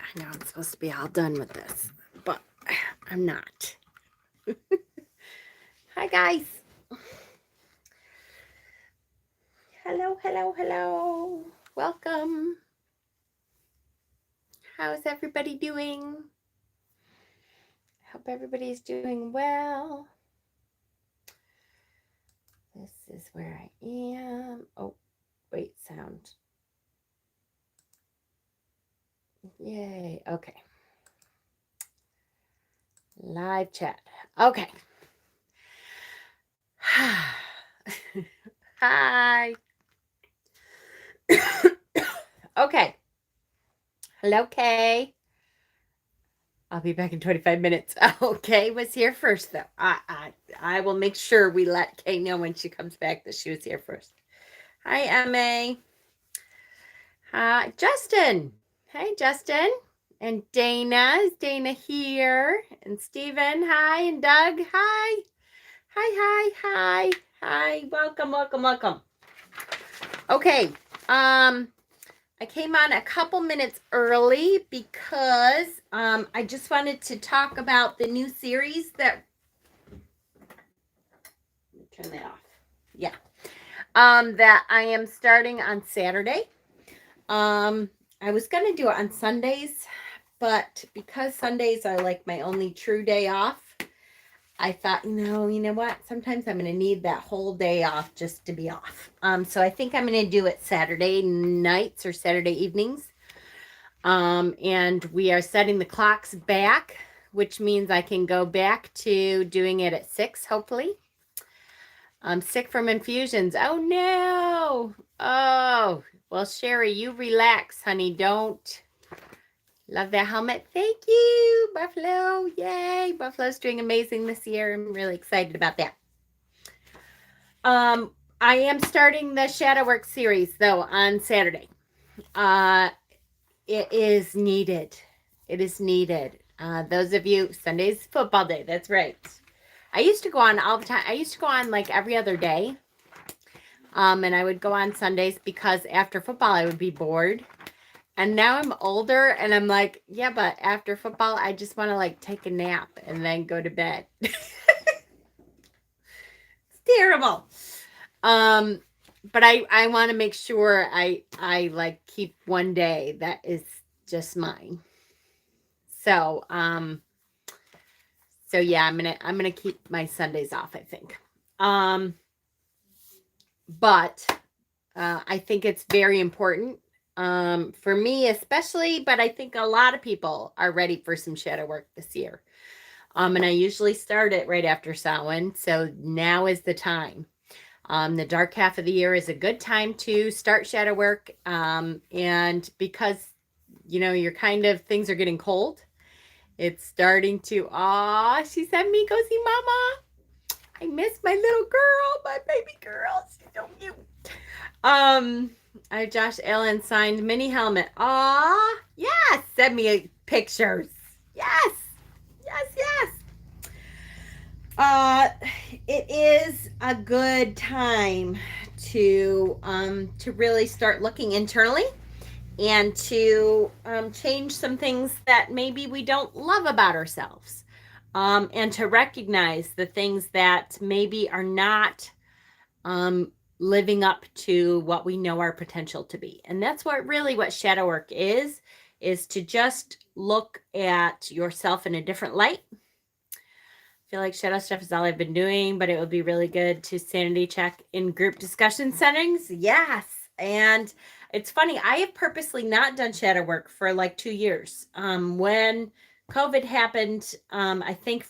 I know I'm supposed to be all done with this, but I'm not. Hi, guys. Hello, hello, hello. Welcome. How's everybody doing? Hope everybody's doing well. This is where I am. Oh, wait, sound. Yay. Okay. Live chat. Okay. Hi. Okay. Hello, Kay. I'll be back in 25 minutes. Okay, was here first, though. I will make sure we let Kay know when she comes back that she was here first. Hi, Emma. Hi, Justin. Hey, Justin. And Dana. Is Dana here? And Steven. Hi. And Doug. Hi. Hi. Welcome. Okay. I came on a couple minutes early because I just wanted to talk about the new series that. Let me turn that off. Yeah. That I am starting on Saturday. I was gonna do it on Sundays, but because Sundays are like my only true day off, I thought, you know what? Sometimes I'm gonna need that whole day off just to be off. So I think I'm gonna do it Saturday nights or Saturday evenings. And we are setting the clocks back, which means I can go back to doing it at 6, hopefully. I'm sick from infusions. Oh, no. Oh, well, Sherry, you relax, honey. Don't. Love that helmet. Thank you, Buffalo. Yay. Buffalo's doing amazing this year. I'm really excited about that. I am starting the Shadow Work series, though, on Saturday. It is needed. It is needed. Those of you, Sunday's football day. That's right. I used to go on all the time. I used to go on like every other day. And I would go on Sundays because after football, I would be bored. And now I'm older and I'm like, yeah, but after football, I just want to like take a nap and then go to bed. It's terrible. But I want to make sure I like keep one day that is just mine. So, so yeah, I'm gonna keep my Sundays off, I think. But I think it's very important for me especially, but I think a lot of people are ready for some shadow work this year. And I usually start it right after Samhain, so now is the time. The dark half of the year is a good time to start shadow work, and because you're kind of, things are getting cold. It's starting to, she sent me, go see mama. I miss my little girl, my baby girl. She's so cute. I have Josh Allen signed mini helmet. Yes. Send me pictures. Yes. It is a good time to really start looking internally and to change some things that maybe we don't love about ourselves, and to recognize the things that maybe are not living up to what we know our potential to be. And that's what shadow work is to just look at yourself in a different light. I feel like shadow stuff is all I've been doing, but it would be really good to sanity check in group discussion settings. Yes. And it's funny, I have purposely not done shadow work for like 2 years. When COVID happened, I think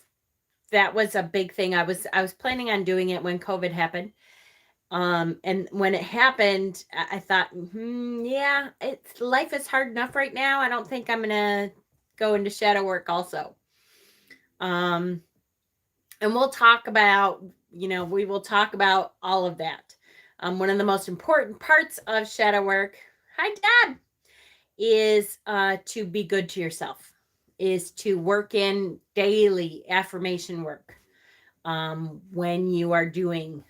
that was a big thing. I was planning on doing it when COVID happened. And when it happened, I thought, yeah, life is hard enough right now. I don't think I'm gonna go into shadow work also. And we'll talk about, we will talk about all of that. One of the most important parts of shadow work, hi Deb, is to be good to yourself, is to work in daily affirmation work when you are doing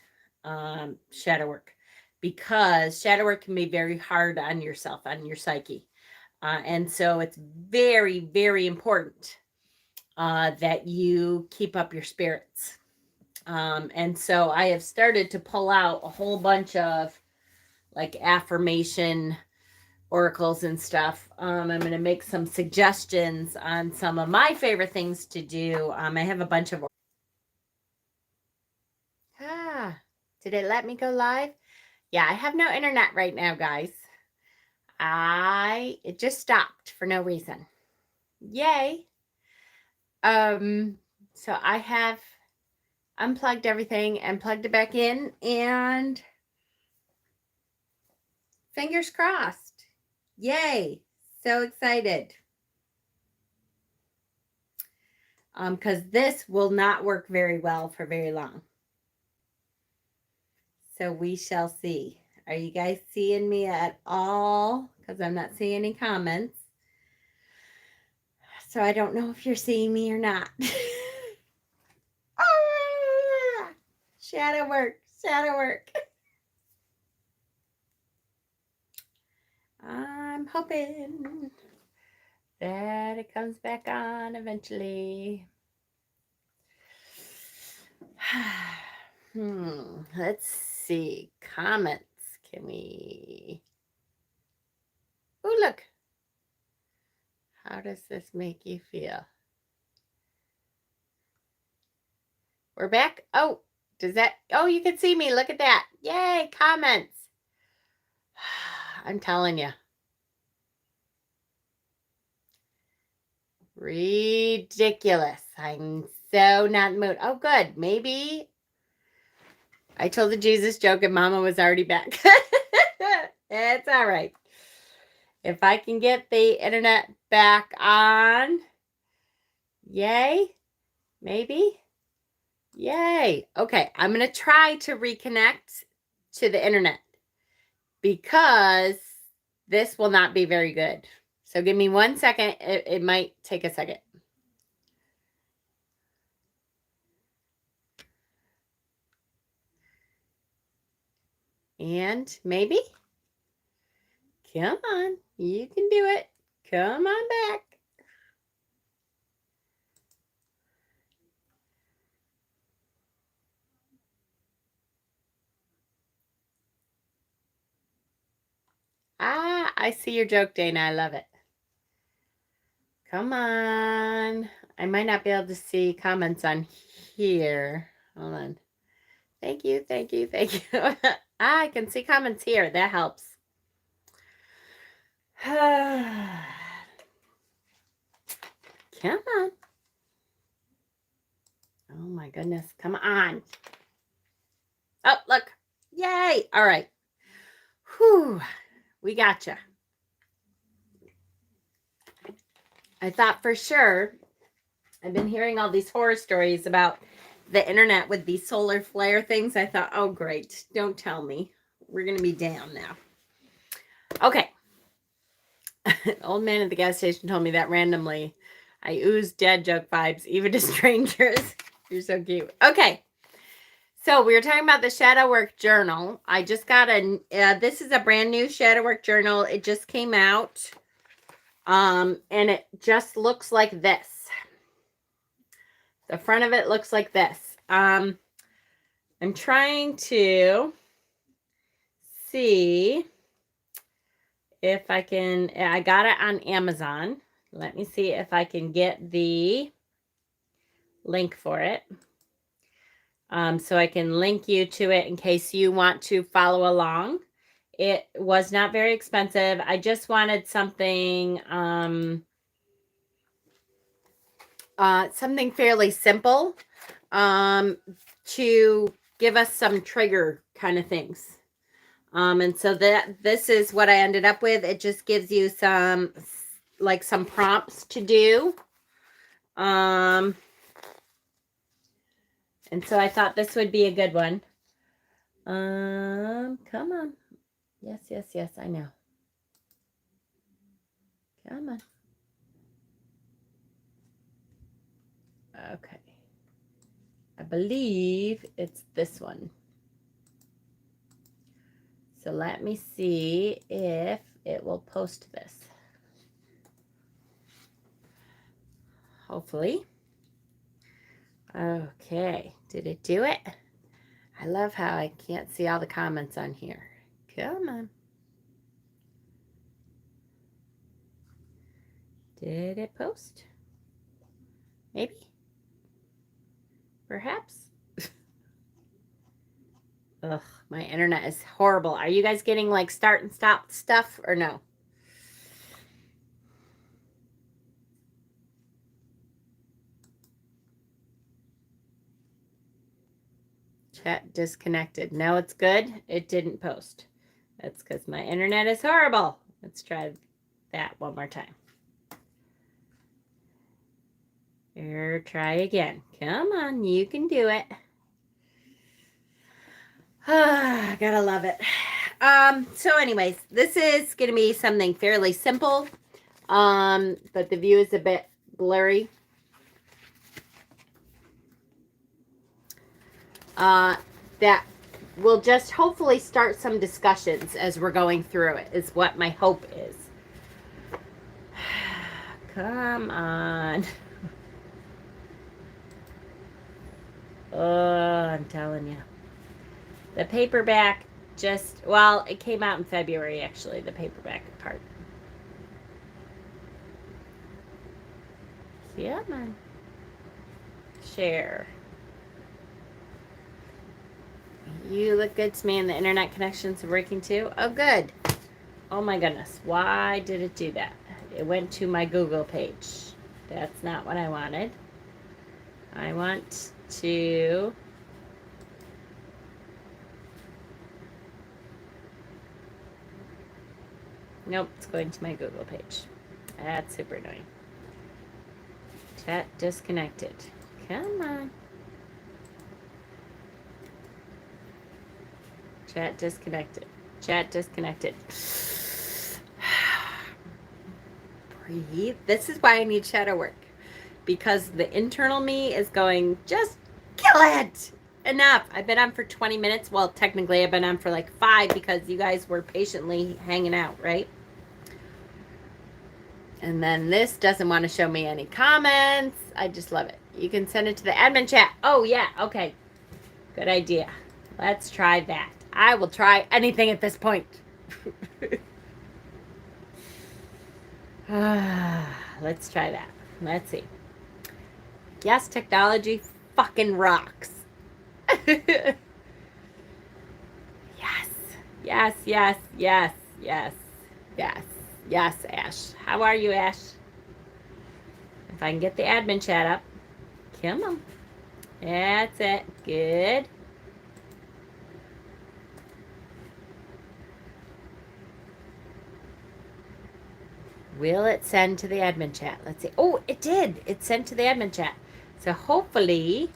shadow work, because shadow work can be very hard on yourself, on your psyche. And so it's very, very important that you keep up your spirits. And so I have started to pull out a whole bunch of like affirmation oracles and stuff. I'm going to make some suggestions on some of my favorite things to do. I have a bunch of. Did it let me go live? Yeah, I have no internet right now, guys. It just stopped for no reason. Yay. So I have unplugged everything and plugged it back in, and fingers crossed. Yay. So excited. Because this will not work very well for very long. So we shall see. Are you guys seeing me at all? Because I'm not seeing any comments. So I don't know if you're seeing me or not. Shadow work. Shadow work. I'm hoping that it comes back on eventually. Let's see. Comments. Can we... Oh, look. How does this make you feel? We're back. Oh, does that... Oh, you can see me. Look at that. Yay, comments. I'm telling you. Ridiculous. I'm so not in the mood. Oh, good. Maybe I told the Jesus joke and Mama was already back. It's all right. If I can get the internet back on, yay. Maybe. Yay. Okay, I'm going to try to reconnect to the internet because this will not be very good. So give me 1 second. It might take a second. And maybe. Come on. You can do it. Come on back. I see your joke, Dana. I love it. Come on. I might not be able to see comments on here. Hold on. Thank you, thank you, thank you. I can see comments here. That helps. Come on. Oh my goodness. Come on. Oh, look. Yay. All right. Whew. We gotcha. I thought for sure, I've been hearing all these horror stories about the internet with these solar flare things. I thought, oh, great. Don't tell me. We're going to be down now. Okay. Old man at the gas station told me that randomly. I ooze dad joke vibes, even to strangers. You're so cute. Okay. So we were talking about the shadow work journal. I just got this is a brand new shadow work journal. It just came out. And it just looks like this. The front of it looks like this. I'm trying to see if I can, I got it on Amazon. Let me see if I can get the link for it. So I can link you to it in case you want to follow along. It was not very expensive. I just wanted something, something fairly simple, to give us some trigger kind of things. And so this is what I ended up with. It just gives you some prompts to do. And so I thought this would be a good one. Come on. Yes, yes, yes, I know. Come on. Okay. I believe it's this one. So let me see if it will post this. hopefully. Okay, did it do it? I love how I can't see all the comments on here. Come on. Did it post? Maybe? Perhaps? Ugh, my internet is horrible. Are you guys getting like start and stop stuff or no? Chat disconnected. No, it's good. It didn't post. That's because my internet is horrible. Let's try that one more time. Here, try again. Come on, you can do it. Gotta love it. So anyways, this is gonna be something fairly simple. But the view is a bit blurry. That will just hopefully start some discussions as we're going through it, is what my hope is. Come on. Oh, I'm telling you. The paperback just, well, it came out in February, actually, the paperback part. Yeah, man. Share. You look good to me, and the internet connections are working too. Oh, good. Oh my goodness. Why did it do that? It went to my Google page. That's not what I wanted. I want to... Nope, it's going to my Google page. That's super annoying. Chat disconnected. Come on. Chat disconnected. Chat disconnected. Breathe. This is why I need shadow work. Because the internal me is going, just kill it. Enough. I've been on for 20 minutes. Well, technically I've been on for like 5 because you guys were patiently hanging out, right? And then this doesn't want to show me any comments. I just love it. You can send it to the admin chat. Oh, yeah. Okay. Good idea. Let's try that. I will try anything at this point. Let's try that. Let's see. Yes, technology fucking rocks. Yes. Yes, yes, yes, yes, yes. Yes, Ash. How are you, Ash? If I can get the admin chat up. Come on. That's it. Good. Will it send to the admin chat? Let's see. Oh, it did. It sent to the admin chat. So hopefully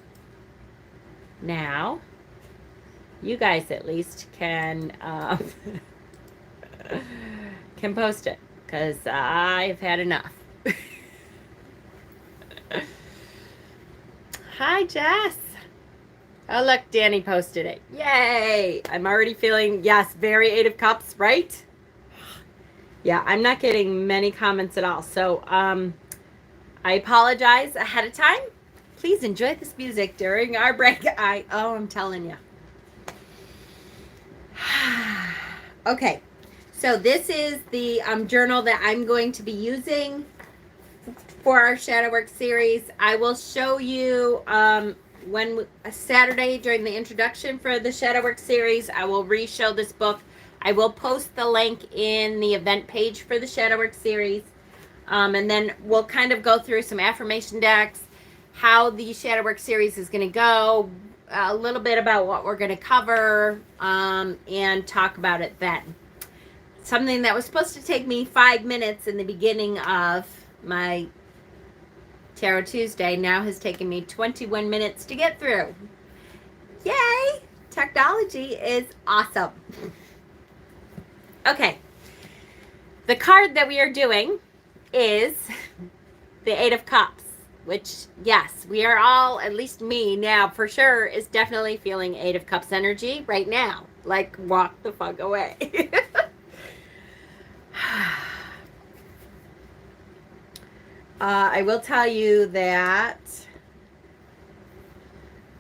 now you guys at least can can post it, because I've had enough. Hi, Jess. Oh, look, Danny posted it. Yay! I'm already feeling, yes, very 8 of Cups, right? Yeah, I'm not getting many comments at all. So I apologize ahead of time. Please enjoy this music during our break. I'm telling you. Okay. So this is the journal that I'm going to be using for our Shadow Work series. I will show you when a Saturday during the introduction for the Shadow Work series, I will re-show this book. I will post the link in the event page for the Shadow Work series. And then we'll kind of go through some affirmation decks, how the Shadow Work series is going to go, a little bit about what we're going to cover, and talk about it then. Something that was supposed to take me 5 minutes in the beginning of my Tarot Tuesday now has taken me 21 minutes to get through. Yay! Technology is awesome. Okay. The card that we are doing is the 8 of Cups, which, yes, we are all, at least me now for sure, is definitely feeling 8 of Cups energy right now. Like, walk the fuck away. I will tell you that,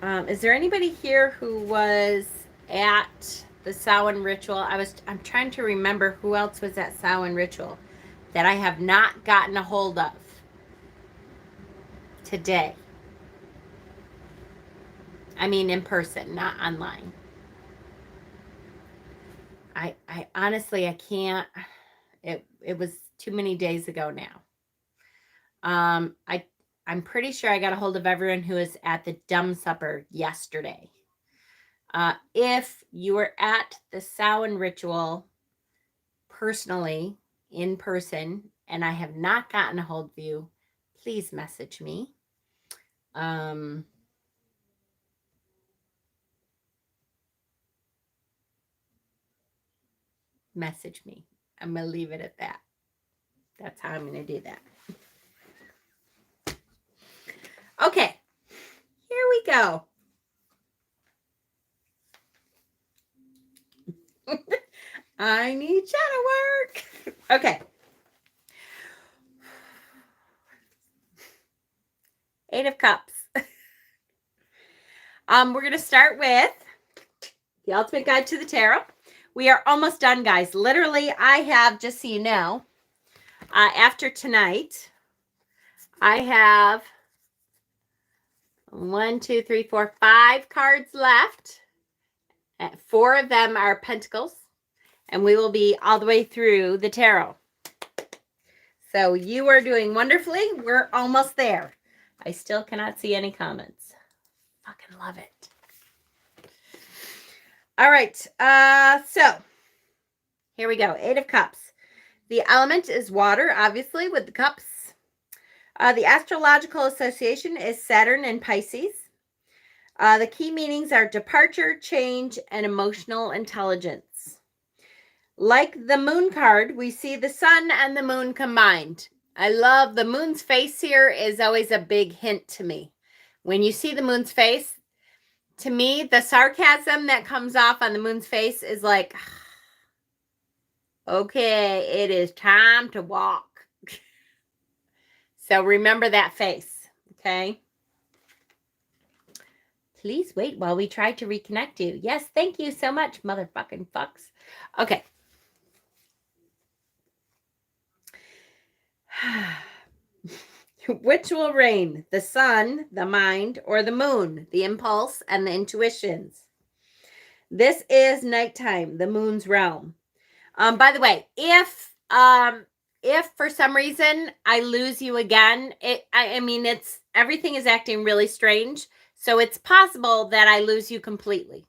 is there anybody here who was at the Samhain ritual? I'm trying to remember who else was at Samhain ritual that I have not gotten a hold of today. I mean, in person, not online. I honestly, I can't. It was too many days ago now. I'm pretty sure I got a hold of everyone who was at the Dumb Supper yesterday. If you were at the Samhain ritual personally, in person, and I have not gotten a hold of you, please message me. Message me. I'm going to leave it at that. That's how I'm going to do that. Okay, here we go. I need shadow work. Okay. Eight of Cups. We're going to start with the Ultimate Guide to the Tarot. We are almost done, guys. Literally, I have, just so you know, after tonight, I have 1, 2, 3, 4, 5 cards left. 4 of them are Pentacles, and we will be all the way through the tarot. So you are doing wonderfully. We're almost there. I still cannot see any comments. Fucking love it. All right. So here we go. 8 of Cups. The element is water, obviously, with the cups. The astrological association is Saturn and Pisces. The key meanings are departure, change, and emotional intelligence. Like the moon card, we see the sun and the moon combined. I love the moon's face here is always a big hint to me. When you see the moon's face, to me, the sarcasm that comes off on the moon's face is like, okay, it is time to walk. So remember that face, okay? Please wait while we try to reconnect you. Yes, thank you so much, motherfucking fucks. Okay. Which will reign? The sun, the mind, or the moon? The impulse and the intuitions. This is nighttime, the moon's realm. By the way, if for some reason I lose you again, I mean, everything is acting really strange. So it's possible that I lose you completely.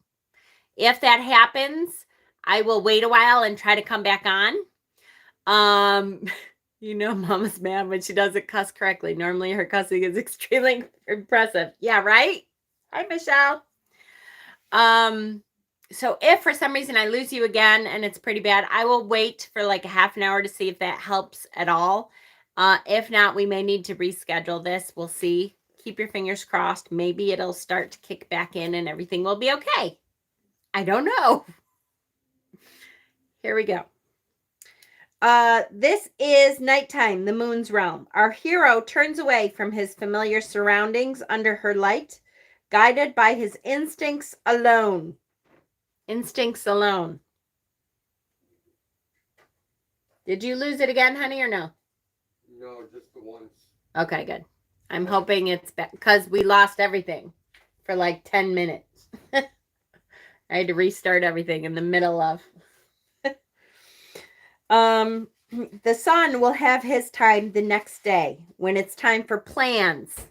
If that happens, I will wait a while and try to come back on. You know, Mama's mad when she doesn't cuss correctly. Normally her cussing is extremely impressive. Yeah, right? Hi, Michelle. So if for some reason I lose you again and it's pretty bad, I will wait for like a half an hour to see if that helps at all. If not, we may need to reschedule this. We'll see. Keep your fingers crossed. Maybe it'll start to kick back in and everything will be okay. I don't know. Here we go. This is nighttime, the moon's realm. Our hero turns away from his familiar surroundings under her light, guided by his instincts alone. Instincts alone. Did you lose it again, honey, or no? No, just the once. Okay, good. I'm hoping it's because we lost everything for like 10 minutes. I had to restart everything in the middle of. The sun will have his time the next day when it's time for plans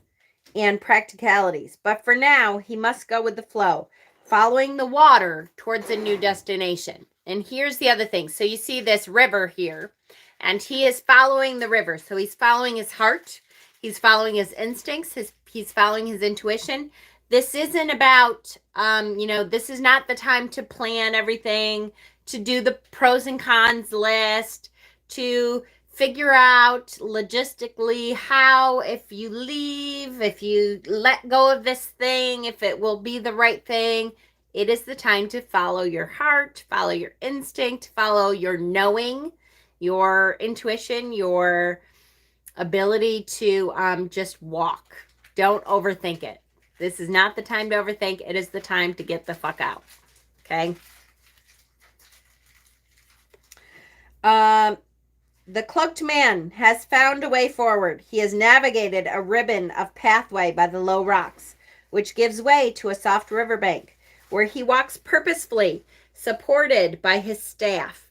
and practicalities. But for now, he must go with the flow, following the water towards a new destination. And here's the other thing. So you see this river here, and he is following the river. So he's following his heart. He's following his instincts. He's following his intuition. This isn't about, this is not the time to plan everything, to do the pros and cons list, to figure out logistically how, if you leave, if you let go of this thing, if it will be the right thing. It is the time to follow your heart, follow your instinct, follow your knowing, your intuition, your ability to just walk. Don't overthink it. This is not the time to overthink. It is the time to get the fuck out. Okay. The Cloaked Man has found a way forward. He has navigated a ribbon of pathway by the low rocks, which gives way to a soft riverbank, where he walks purposefully, supported by his staff.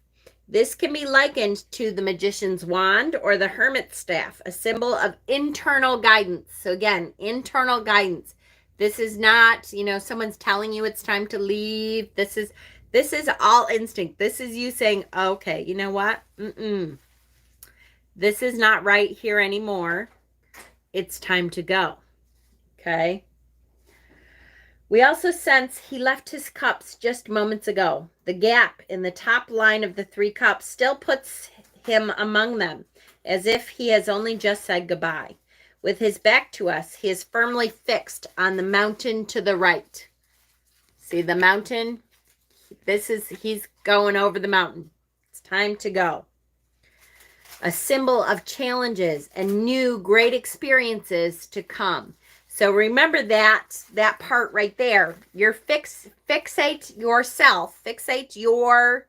This can be likened to the magician's wand or the hermit's staff, a symbol of internal guidance. So again, internal guidance. This is not, someone's telling you it's time to leave. This is all instinct. This is you saying, okay, you know what? This is not right here anymore. It's time to go. Okay. We also sense he left his cups just moments ago. The gap in the top line of the 3 cups still puts him among them, as if he has only just said goodbye. With his back to us, he is firmly fixed on the mountain to the right. See the mountain? He's going over the mountain. It's time to go. A symbol of challenges and new great experiences to come. So remember that part right there. Fixate yourself, fixate your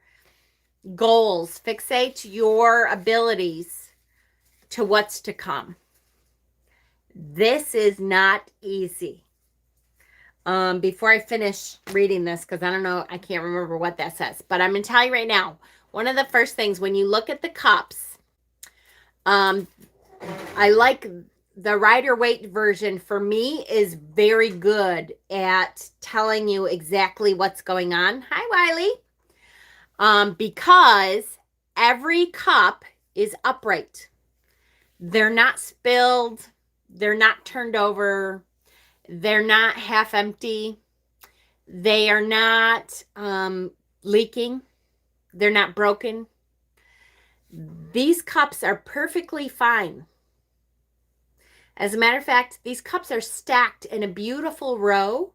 goals, fixate your abilities to what's to come. This is not easy. Before I finish reading this, because I can't remember what that says, but I'm going to tell you right now, one of the first things when you look at the cups, I like the Rider-Waite version for me is very good at telling you exactly what's going on. Hi, Wiley. Because every cup is upright. They're not spilled. They're not turned over. They're not half empty. They are not leaking. They're not broken. These cups are perfectly fine. As a matter of fact, these cups are stacked in a beautiful row.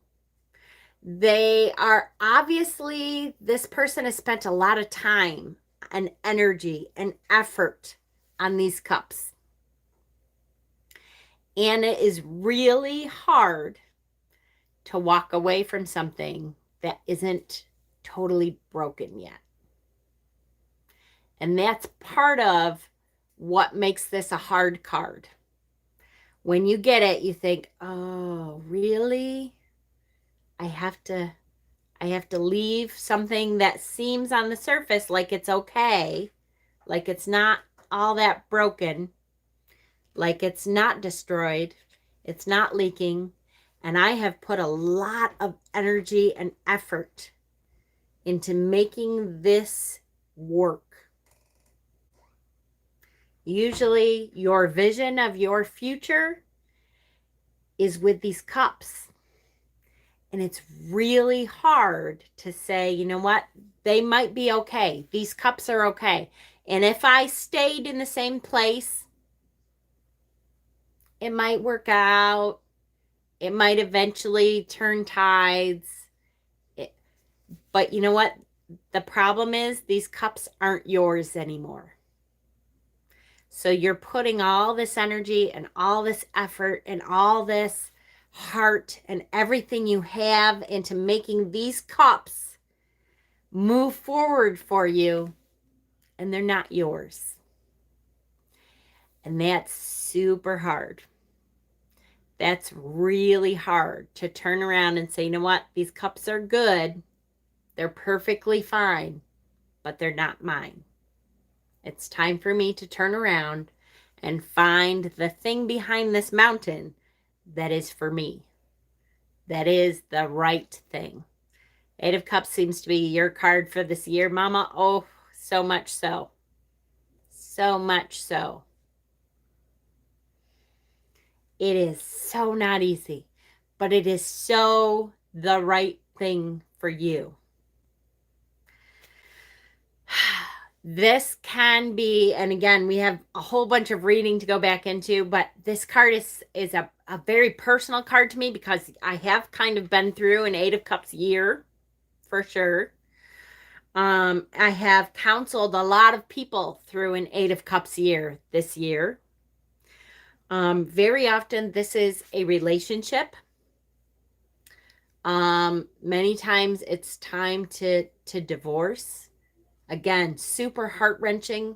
They are obviously, this person has spent a lot of time and energy and effort on these cups. And it is really hard to walk away from something that isn't totally broken yet. And that's part of what makes this a hard card. When you get it, you think, oh, really? I have to leave something that seems on the surface like it's okay, like it's not all that broken, like it's not destroyed, it's not leaking, and I have put a lot of energy and effort into making this work. Usually your vision of your future is with these cups. And it's really hard to say, you know what? They might be okay. These cups are okay. And if I stayed in the same place, it might work out. It might eventually turn tides. But you know what? The problem is these cups aren't yours anymore. So you're putting all this energy and all this effort and all this heart and everything you have into making these cups move forward for you, and they're not yours. And that's super hard. That's really hard to turn around and say, you know what? These cups are good. They're perfectly fine, but they're not mine. It's time for me to turn around and find the thing behind this mountain that is for me. That is the right thing. 8 of Cups seems to be your card for this year, Mama. Oh, so much so. So much so. It is so not easy, but it is so the right thing for you. This can be, and again, we have a whole bunch of reading to go back into, but this card is a very personal card to me because I have kind of been through an 8 of Cups year, for sure. I have counseled a lot of people through an 8 of Cups year this year. Very often this is a relationship. Many times it's time to divorce. Again, super heart-wrenching.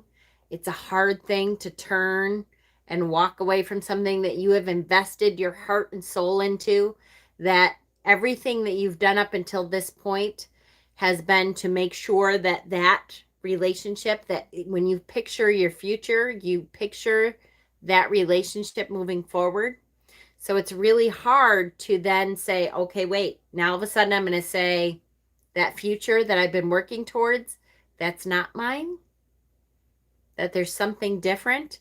It's a hard thing to turn and walk away from something that you have invested your heart and soul into, that everything that you've done up until this point has been to make sure that that relationship, that when you picture your future, you picture that relationship moving forward. So it's really hard to then say, okay, wait, now all of a sudden I'm going to say that future that I've been working towards, that's not mine, that there's something different.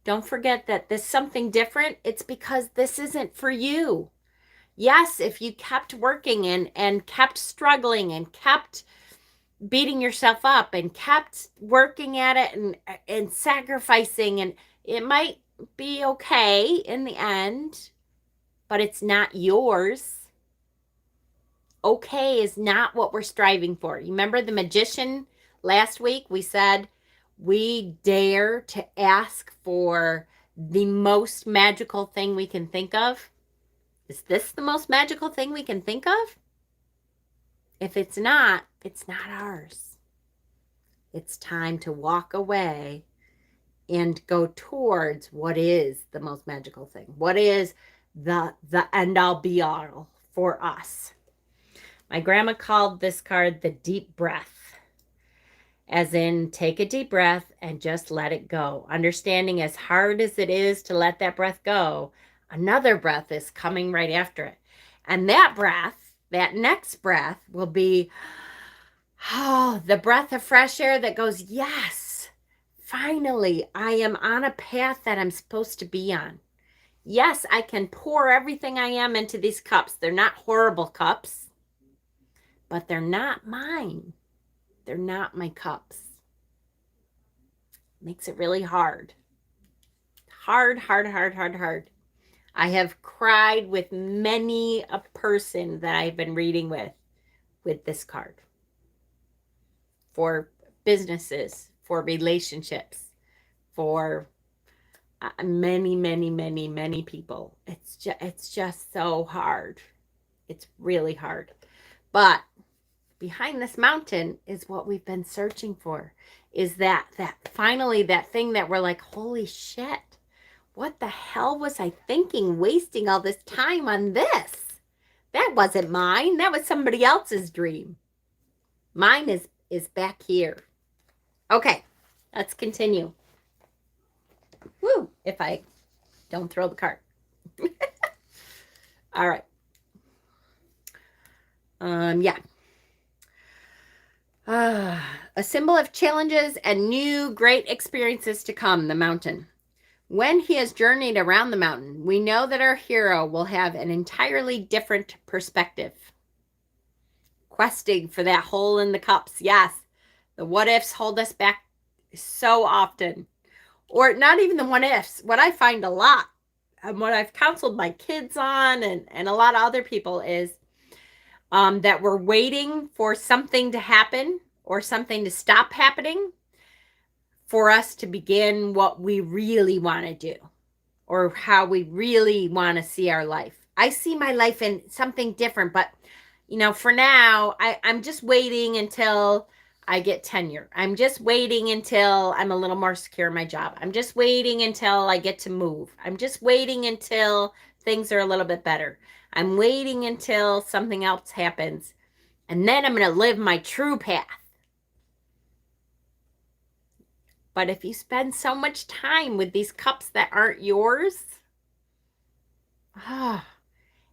Don't forget that this something different, it's because this isn't for you. Yes, if you kept working and kept struggling and kept beating yourself up and kept working at it and sacrificing, and it might be okay in the end, but it's not yours. Okay is not what we're striving for. You remember the magician last week? We said we dare to ask for the most magical thing we can think of. Is this the most magical thing we can think of? If it's not ours. It's time to walk away and go towards what is the most magical thing. What is the end all be all for us? My grandma called this card the deep breath, as in take a deep breath and just let it go. Understanding as hard as it is to let that breath go, another breath is coming right after it. And that breath, that next breath will be, oh, the breath of fresh air that goes, yes, finally, I am on a path that I'm supposed to be on. Yes, I can pour everything I am into these cups. They're not horrible cups, but they're not mine. They're not my cups. Makes it really hard. Hard. I have cried with many a person that I've been reading with this card. For businesses, for relationships, for many people. It's just so hard. It's really hard. But behind this mountain is what we've been searching for, is that finally that thing that we're like, holy shit, what the hell was I thinking, wasting all this time on this? That wasn't mine. That was somebody else's dream. Mine is back here. Okay, let's continue. Woo, if I don't throw the card. All right. Yeah. A symbol of challenges and new great experiences to come, the mountain. When he has journeyed around the mountain, we know that our hero will have an entirely different perspective. Questing for that hole in the cups. Yes, the what ifs hold us back so often. Or not even the what ifs. What I find a lot, and what I've counseled my kids on and a lot of other people is that we're waiting for something to happen or something to stop happening for us to begin what we really want to do or how we really want to see our life. I see my life in something different, but for now, I'm just waiting until I get tenure. I'm just waiting until I'm a little more secure in my job. I'm just waiting until I get to move. I'm just waiting until things are a little bit better. I'm waiting until something else happens. And then I'm going to live my true path. But if you spend so much time with these cups that aren't yours,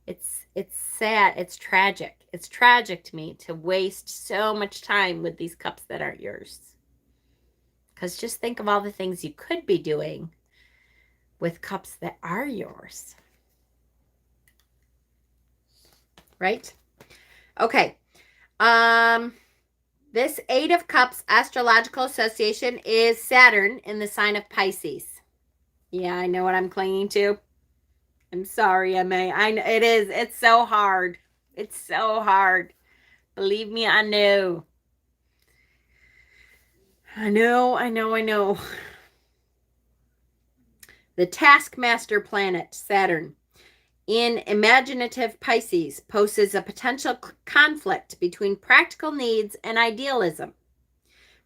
it's sad. It's tragic. It's tragic to me to waste so much time with these cups that aren't yours. Because just think of all the things you could be doing with cups that are yours. Right? Okay. This 8 of Cups astrological association is Saturn in the sign of Pisces. Yeah, I know what I'm clinging to. I'm sorry, Emma. It is. It's so hard. It's so hard. Believe me, I know. I know. The taskmaster planet, Saturn, in imaginative Pisces, poses a potential conflict between practical needs and idealism.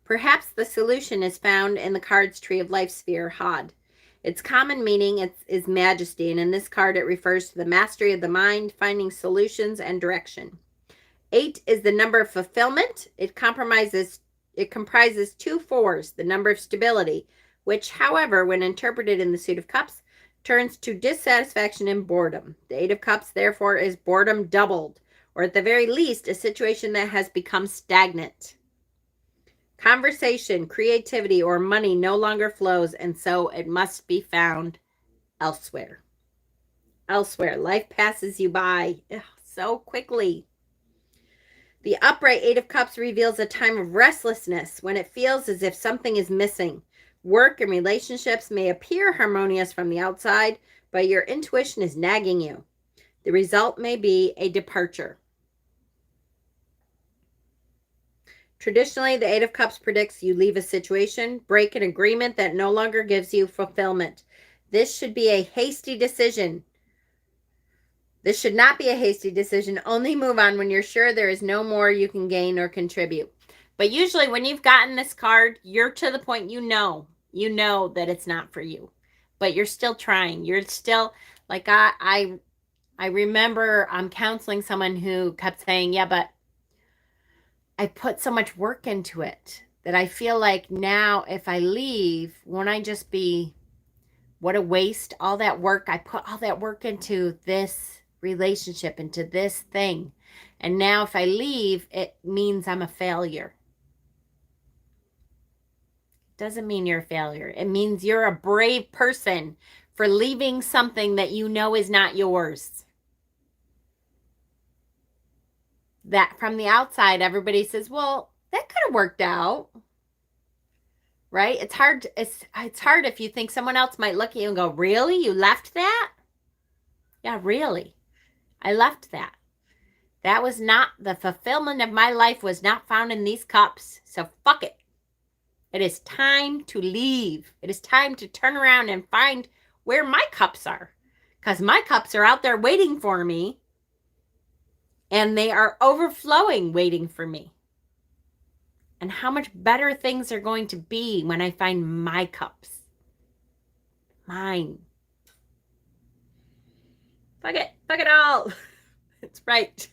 Perhaps the solution is found in the card's Tree of Life sphere, Hod. Its common meaning is majesty, and in this card it refers to the mastery of the mind, finding solutions and direction. 8 is the number of fulfillment. It comprises 2 fours, the number of stability, which, however, when interpreted in the Suit of Cups, turns to dissatisfaction and boredom. The 8 of Cups, therefore, is boredom doubled, or at the very least, a situation that has become stagnant. Conversation, creativity, or money no longer flows, and so it must be found elsewhere. Elsewhere. Life passes you by so quickly. The upright 8 of Cups reveals a time of restlessness when it feels as if something is missing. Work and relationships may appear harmonious from the outside, but your intuition is nagging you. The result may be a departure. Traditionally, the 8 of Cups predicts you leave a situation, break an agreement that no longer gives you fulfillment. This should be a hasty decision. This should not be a hasty decision. Only move on when you're sure there is no more you can gain or contribute. But usually when you've gotten this card, you're to the point you know that it's not for you. But you're still trying. You're still, like I remember counseling someone who kept saying, yeah, but I put so much work into it that I feel like now if I leave, won't I just be, what a waste, all that work. I put all that work into this relationship, into this thing. And now if I leave, it means I'm a failure. Doesn't mean you're a failure. It means you're a brave person for leaving something that you know is not yours. That from the outside, everybody says, well, that could have worked out. Right? It's hard if you think someone else might look at you and go, really? You left that? Yeah, really. I left that. That was not, the fulfillment of my life was not found in these cups. So fuck it. It is time to leave. It is time to turn around and find where my cups are. Because my cups are out there waiting for me. And they are overflowing waiting for me. And how much better things are going to be when I find my cups. Mine. Fuck it. Fuck it all. That's right.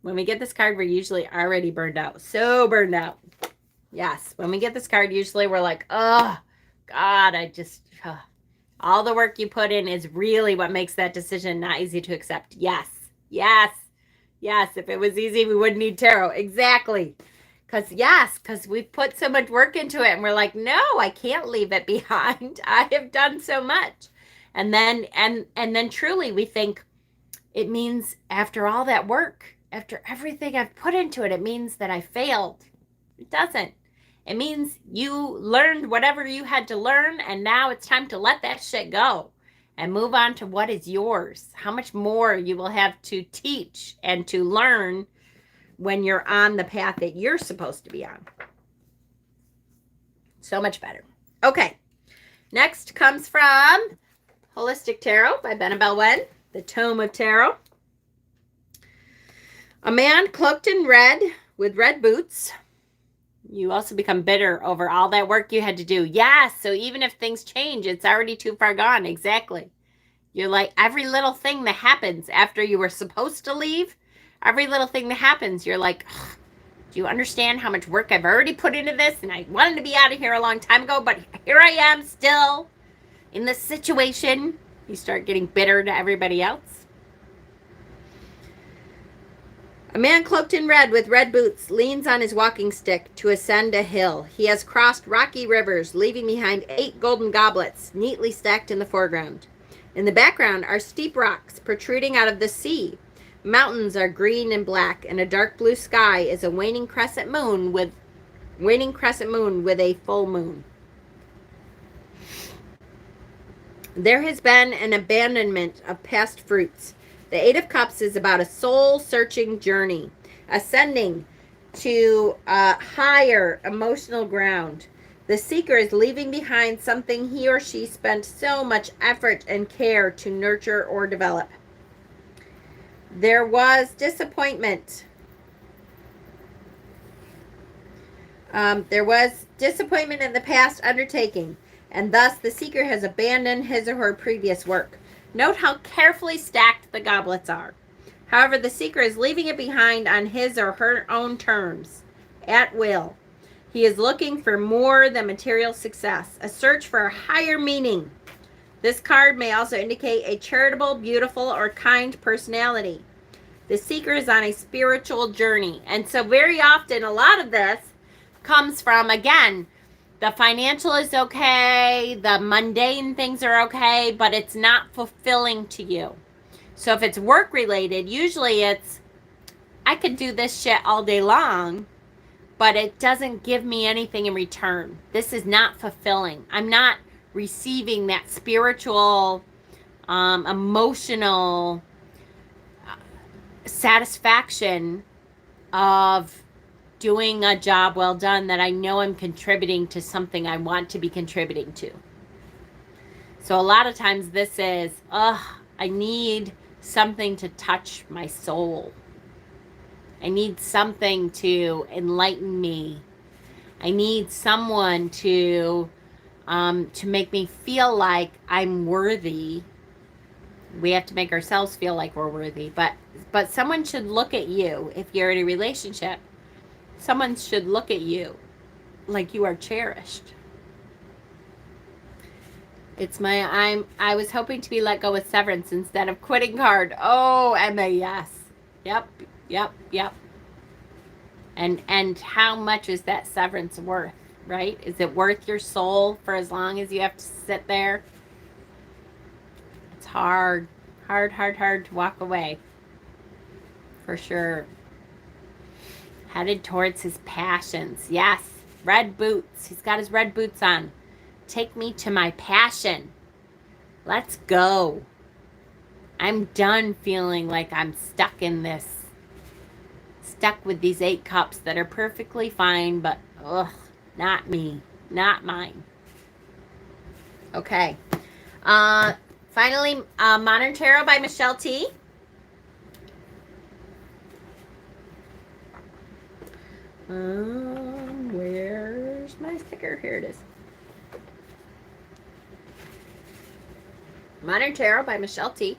When we get this card, we're usually already burned out. So burned out. Yes. When we get this card, usually we're like, oh, God, all the work you put in is really what makes that decision not easy to accept. Yes. Yes. Yes. If it was easy, we wouldn't need tarot. Exactly. Because we've put so much work into it and we're like, no, I can't leave it behind. I have done so much. And then truly we think it means after all that work, after everything I've put into it, it means that I failed. It doesn't. It means you learned whatever you had to learn, and now it's time to let that shit go and move on to what is yours. How much more you will have to teach and to learn when you're on the path that you're supposed to be on. So much better. Okay. Next comes from Holistic Tarot by Benabel Wen, the Tome of Tarot. A man cloaked in red with red boots. You also become bitter over all that work you had to do. Yes, so even if things change, it's already too far gone. Exactly. You're like, every little thing that happens after you were supposed to leave, every little thing that happens, you're like, do you understand how much work I've already put into this? And I wanted to be out of here a long time ago, but here I am still in this situation. You start getting bitter to everybody else. A man cloaked in red with red boots leans on his walking stick to ascend a hill. He has crossed rocky rivers, leaving behind 8 golden goblets, neatly stacked in the foreground. In the background are steep rocks protruding out of the sea. Mountains are green and black, and a dark blue sky is a waning crescent moon with a full moon. There has been an abandonment of past fruits. The 8 of Cups is about a soul-searching journey, ascending to a higher emotional ground. The seeker is leaving behind something he or she spent so much effort and care to nurture or develop. There was disappointment. There was disappointment in the past undertaking, and thus the seeker has abandoned his or her previous work. Note how carefully stacked the goblets are. However, the seeker is leaving it behind on his or her own terms, at will. He is looking for more than material success, a search for a higher meaning. This card may also indicate a charitable, beautiful, or kind personality. The seeker is on a spiritual journey. And so very often, a lot of this comes from, again, the financial is okay, the mundane things are okay, but it's not fulfilling to you. So if it's work related, usually it's, I could do this shit all day long, but it doesn't give me anything in return. This is not fulfilling. I'm not receiving that spiritual, emotional satisfaction of doing a job well done that I know I'm contributing to something I want to be contributing to. So a lot of times this is, I need something to touch my soul. I need something to enlighten me. I need someone to make me feel like I'm worthy. We have to make ourselves feel like we're worthy, but someone should look at you. If you're in a relationship, someone should look at you like you are cherished. It's I was hoping to be let go with severance instead of quitting card. Oh, Emma, yes. Yep. And how much is that severance worth, right? Is it worth your soul for as long as you have to sit there? It's hard to walk away. For sure. Headed towards his passions. Yes. Red boots. He's got his red boots on. Take me to my passion. Let's go. I'm done feeling like I'm stuck in this. Stuck with these 8 cups that are perfectly fine, but not me. Not mine. Okay. Finally, Modern Tarot by Michelle T. Where's my sticker? Here it is. Modern Tarot by Michelle T.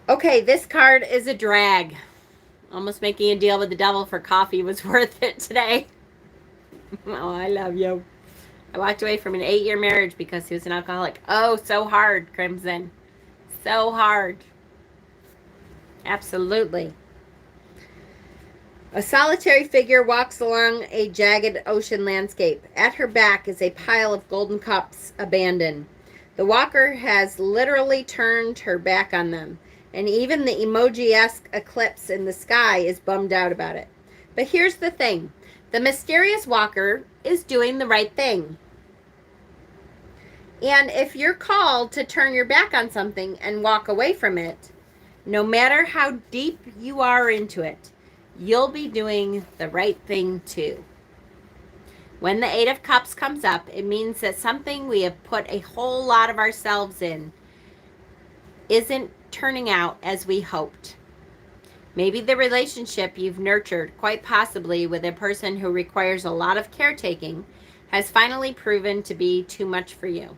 Okay, this card is a drag. Almost making a deal with the devil for coffee was worth it today. Oh, I love you. I walked away from an 8-year marriage because he was an alcoholic. Oh, so hard, Crimson. So hard. Absolutely. A solitary figure walks along a jagged ocean landscape. At her back is a pile of golden cups abandoned. The walker has literally turned her back on them, and even the emoji-esque eclipse in the sky is bummed out about it. But here's the thing. The mysterious walker is doing the right thing. And if you're called to turn your back on something and walk away from it, no matter how deep you are into it, you'll be doing the right thing too. When the 8 of Cups comes up, it means that something we have put a whole lot of ourselves in isn't turning out as we hoped. Maybe the relationship you've nurtured, quite possibly with a person who requires a lot of caretaking, has finally proven to be too much for you.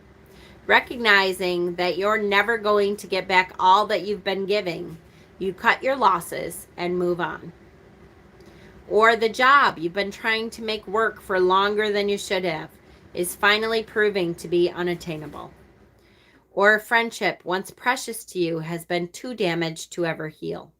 Recognizing that you're never going to get back all that you've been giving, you cut your losses and move on. Or the job you've been trying to make work for longer than you should have is finally proving to be unattainable. Or a friendship once precious to you has been too damaged to ever heal.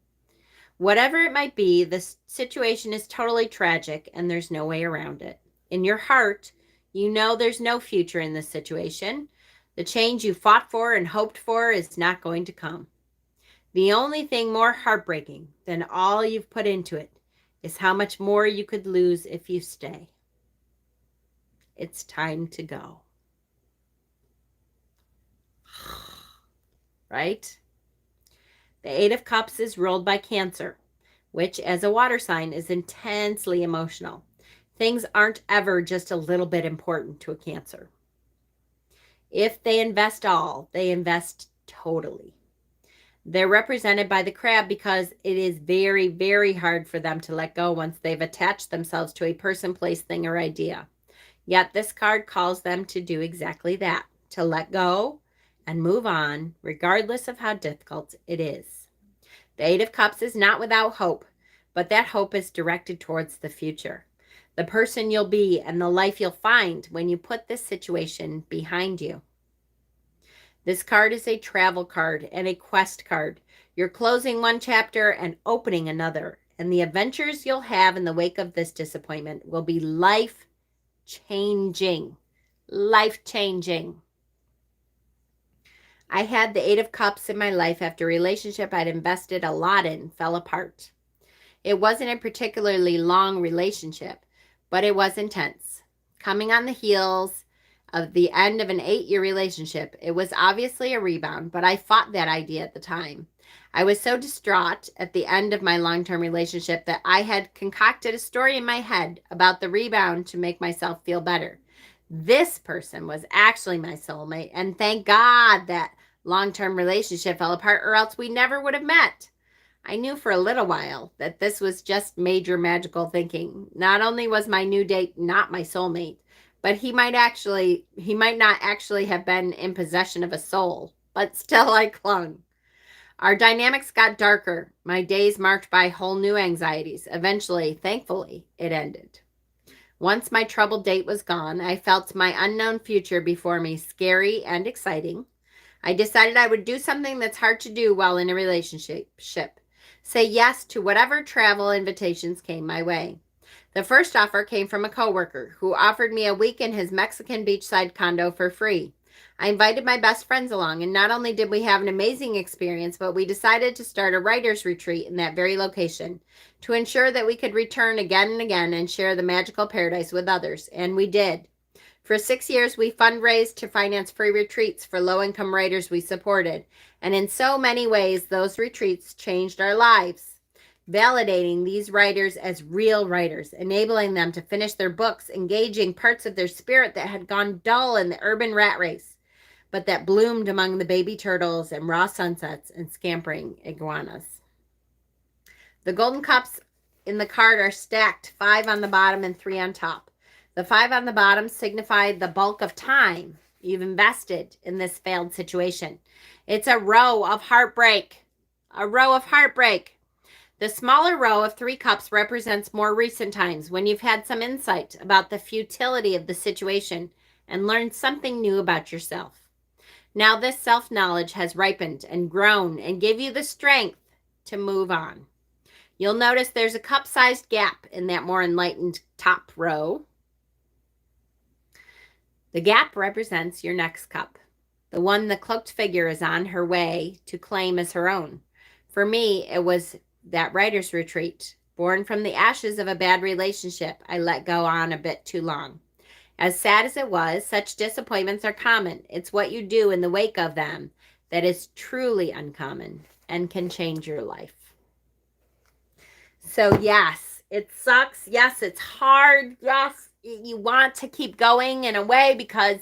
Whatever it might be, the situation is totally tragic and there's no way around it. In your heart, you know there's no future in this situation. The change you fought for and hoped for is not going to come. The only thing more heartbreaking than all you've put into it is how much more you could lose if you stay. It's time to go. Right? The 8 of Cups is ruled by Cancer, which as a water sign is intensely emotional. Things aren't ever just a little bit important to a Cancer. If they invest all, they invest totally. They're represented by the crab because it is very, very hard for them to let go once they've attached themselves to a person, place, thing, or idea. Yet this card calls them to do exactly that, to let go and move on, regardless of how difficult it is. The Eight of Cups is not without hope, but that hope is directed towards the future. The person you'll be and the life you'll find when you put this situation behind you. This card is a travel card and a quest card. You're closing one chapter and opening another, and the adventures you'll have in the wake of this disappointment will be life-changing. Life-changing. I had the Eight of Cups in my life after a relationship I'd invested a lot in fell apart. It wasn't a particularly long relationship, but it was intense. Coming on the heels of the end of an 8-year relationship, it was obviously a rebound, but I fought that idea at the time. I was so distraught at the end of my long-term relationship that I had concocted a story in my head about the rebound to make myself feel better. This person was actually my soulmate, and thank God that long-term relationship fell apart, or else we never would have met. I knew for a little while that this was just major magical thinking. Not only was my new date not my soulmate, but he might not actually have been in possession of a soul, but still I clung. Our dynamics got darker. My days marked by whole new anxieties. Eventually, thankfully, it ended. Once my troubled date was gone, I felt my unknown future before me, scary and exciting. I decided I would do something that's hard to do while in a relationship. Say yes to whatever travel invitations came my way. The first offer came from a coworker who offered me a week in his Mexican beachside condo for free. I invited my best friends along, and not only did we have an amazing experience, but we decided to start a writer's retreat in that very location to ensure that we could return again and again and share the magical paradise with others, and we did. For 6 years, we fundraised to finance free retreats for low-income writers we supported, and in so many ways, those retreats changed our lives. Validating these writers as real writers, enabling them to finish their books, engaging parts of their spirit that had gone dull in the urban rat race, but that bloomed among the baby turtles and raw sunsets and scampering iguanas. The golden cups in the card are stacked, 5 on the bottom and 3 on top. The 5 on the bottom signify the bulk of time you've invested in this failed situation. It's a row of heartbreak. A row of heartbreak. The smaller row of 3 cups represents more recent times when you've had some insight about the futility of the situation and learned something new about yourself. Now this self-knowledge has ripened and grown and give you the strength to move on. You'll notice there's a cup-sized gap in that more enlightened top row. The gap represents your next cup, the one the cloaked figure is on her way to claim as her own. For me, it was that writer's retreat, born from the ashes of a bad relationship I let go on a bit too long. As sad as it was, such disappointments are common. It's what you do in the wake of them that is truly uncommon and can change your life. So yes, it sucks. Yes, it's hard. Yes, you want to keep going in a way because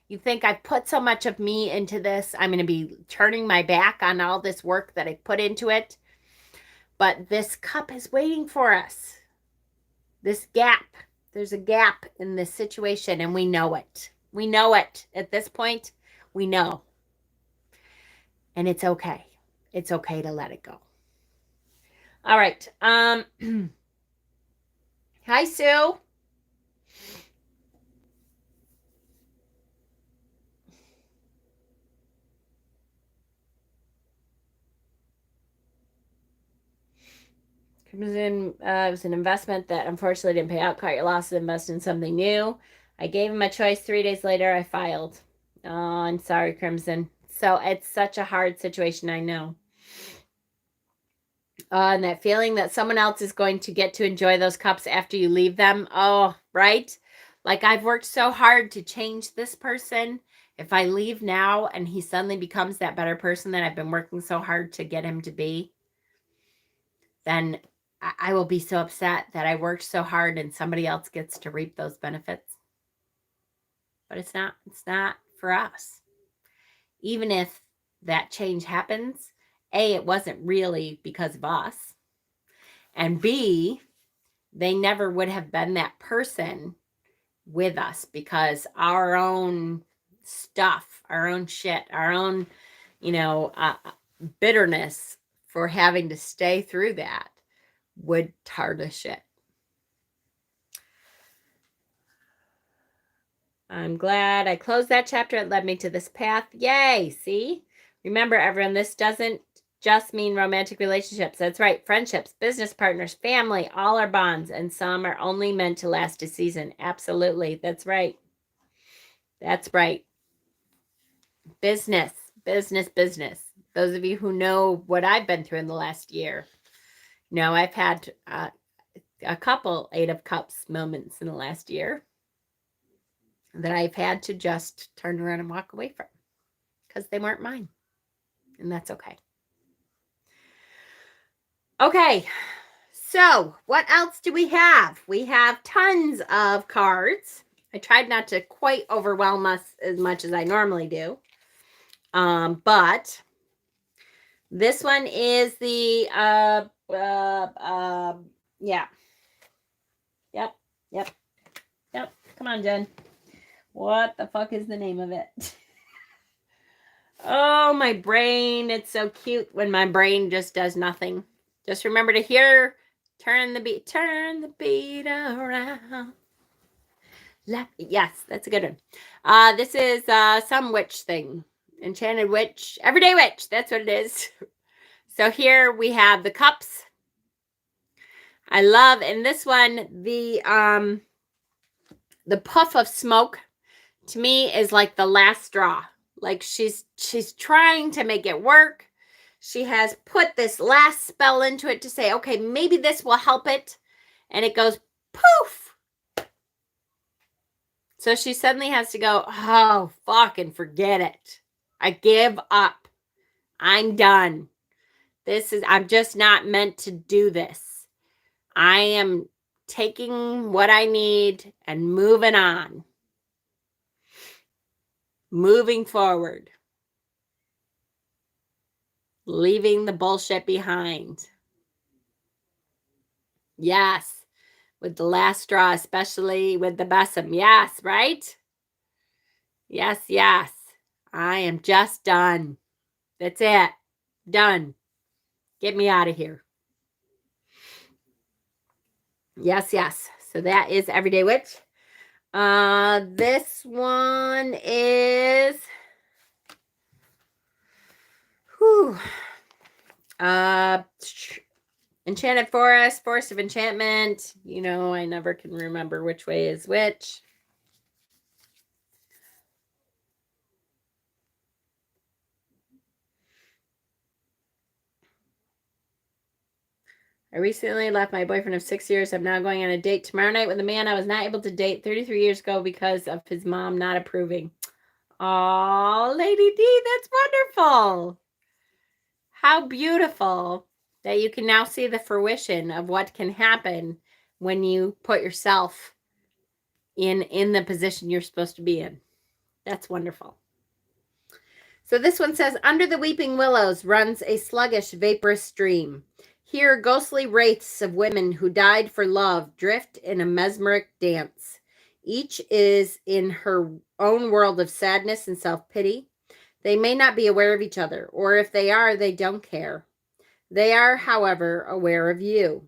you think I've put so much of me into this. I'm going to be turning my back on all this work that I put into it. But this cup is waiting for us. This gap. There's a gap in this situation, and we know it. We know it. At this point, we know. And it's okay. It's okay to let it go. All right. Hi, Sue. It was an investment that unfortunately didn't pay out. Caught your loss and invest in something new. I gave him a choice. 3 days later, I filed. Oh, I'm sorry, Crimson. So it's such a hard situation, I know. And that feeling that someone else is going to get to enjoy those cups after you leave them. Oh, right? Like I've worked so hard to change this person. If I leave now and he suddenly becomes that better person that I've been working so hard to get him to be, then I will be so upset that I worked so hard and somebody else gets to reap those benefits. But it's not for us. Even if that change happens, A, it wasn't really because of us. And B, they never would have been that person with us because our own stuff, our own shit, our own, bitterness for having to stay through that would tarnish it. I'm glad I closed that chapter. It led me to this path. Yay. See? Remember, everyone, this doesn't just mean romantic relationships. That's right. Friendships, business partners, family, all are bonds, and some are only meant to last a season. Absolutely. That's right. That's right. Business. Those of you who know what I've been through in the last year, I've had a couple 8 of Cups moments in the last year that I've had to just turn around and walk away from because they weren't mine. And that's okay. Okay, so what else do we have? We have tons of cards. I tried not to quite overwhelm us as much as I normally do. But this one is the, yeah. Yep. Come on, Jen. What the fuck is the name of it? Oh, my brain. It's so cute when my brain just does nothing. Just remember to turn the beat around. Yes, that's a good one. This is some witch thing. Enchanted witch. Everyday witch. That's what it is. So here we have the cups. I love, in this one, the puff of smoke to me is like the last straw. Like she's trying to make it work. She has put this last spell into it to say, okay, maybe this will help it. And it goes poof. So she suddenly has to go, oh, fucking forget it. I give up. I'm done. I'm just not meant to do this. I am taking what I need and moving on. Moving forward. Leaving the bullshit behind. Yes. With the last straw, especially with the besom. Yes, right? Yes. I am just done. That's it. Done. Get me out of here. Yes. So that is Everyday Witch. This one is Enchanted Forest, Forest of Enchantment. I never can remember which way is which. I recently left my boyfriend of 6 years. I'm now going on a date tomorrow night with a man I was not able to date 33 years ago because of his mom not approving. Oh, Lady D, that's wonderful. How beautiful that you can now see the fruition of what can happen when you put yourself in the position you're supposed to be in. That's wonderful. So this one says, under the weeping willows runs a sluggish, vaporous stream. Here, ghostly wraiths of women who died for love drift in a mesmeric dance. Each is in her own world of sadness and self-pity. They may not be aware of each other, or if they are, they don't care. They are, however, aware of you.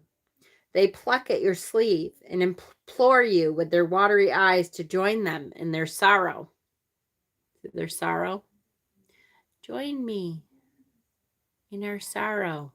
They pluck at your sleeve and implore you with their watery eyes to join them in their sorrow. Their sorrow? Join me in our sorrow.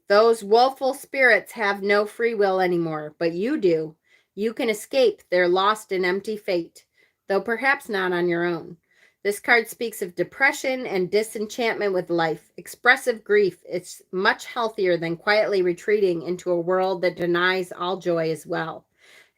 Those woeful spirits have no free will anymore, but you do. You can escape their lost and empty fate, though perhaps not on your own. This card speaks of depression and disenchantment with life. Expressive grief is much healthier than quietly retreating into a world that denies all joy as well.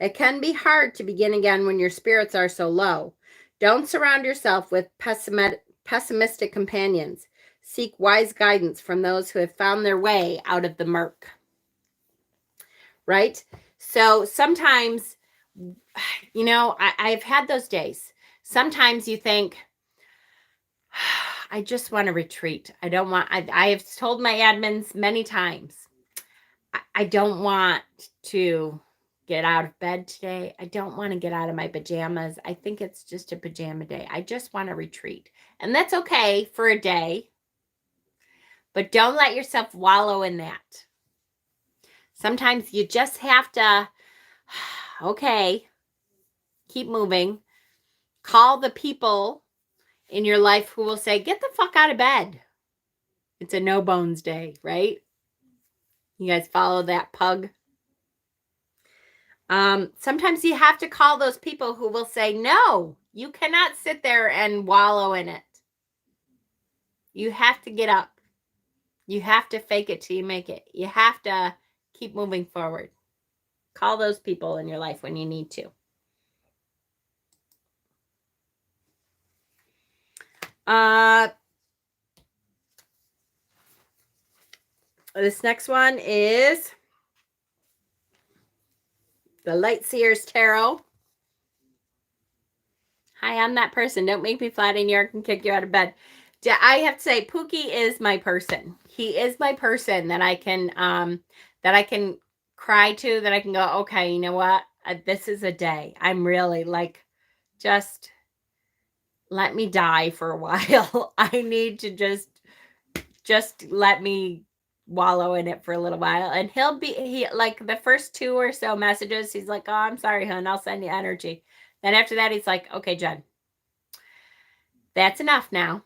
It can be hard to begin again when your spirits are so low. Don't surround yourself with pessimistic companions. Seek wise guidance from those who have found their way out of the murk. Right? So sometimes, you know, I've had those days. Sometimes you think, I just want to retreat. I don't want, I have told my admins many times, I don't want to get out of bed today. I don't want to get out of my pajamas. I think it's just a pajama day. I just want to retreat. And that's okay for a day. But don't let yourself wallow in that. Sometimes you just have to, okay, keep moving. Call the people in your life who will say, get the fuck out of bed. It's a no bones day, right? You guys follow that pug? Sometimes you have to call those people who will say, no, you cannot sit there and wallow in it. You have to get up. You have to fake it till you make it. You have to keep moving forward. Call those people in your life when you need to. This next one is the Light Seers Tarot. Hi, I'm that person. Don't make me fly to New York and kick you out of bed. I have to say, Pookie is my person. He is my person that I can cry to, that I can go, okay, you know what? This is a day. I'm really like, just let me die for a while. I need to just let me wallow in it for a little while. And he like the first 2 or so messages, he's like, oh, I'm sorry, hon, I'll send you energy. Then after that, he's like, okay, Jen, that's enough now.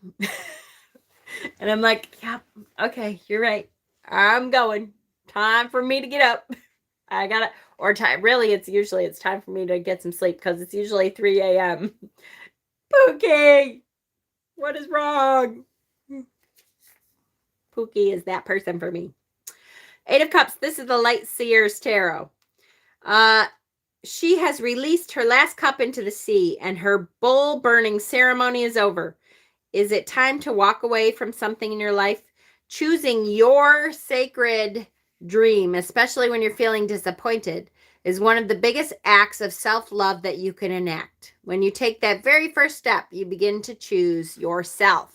And I'm like, yeah, okay, you're right. I'm going. Time for me to get up. I gotta, or time, really, it's time for me to get some sleep because it's usually 3 a.m. Pookie, what is wrong? Pookie is that person for me. 8 of Cups. This is the Light Seers Tarot. She has released her last cup into the sea, and her bowl burning ceremony is over. Is it time to walk away from something in your life? Choosing your sacred dream, especially when you're feeling disappointed, is one of the biggest acts of self-love that you can enact. When you take that very first step, you begin to choose yourself.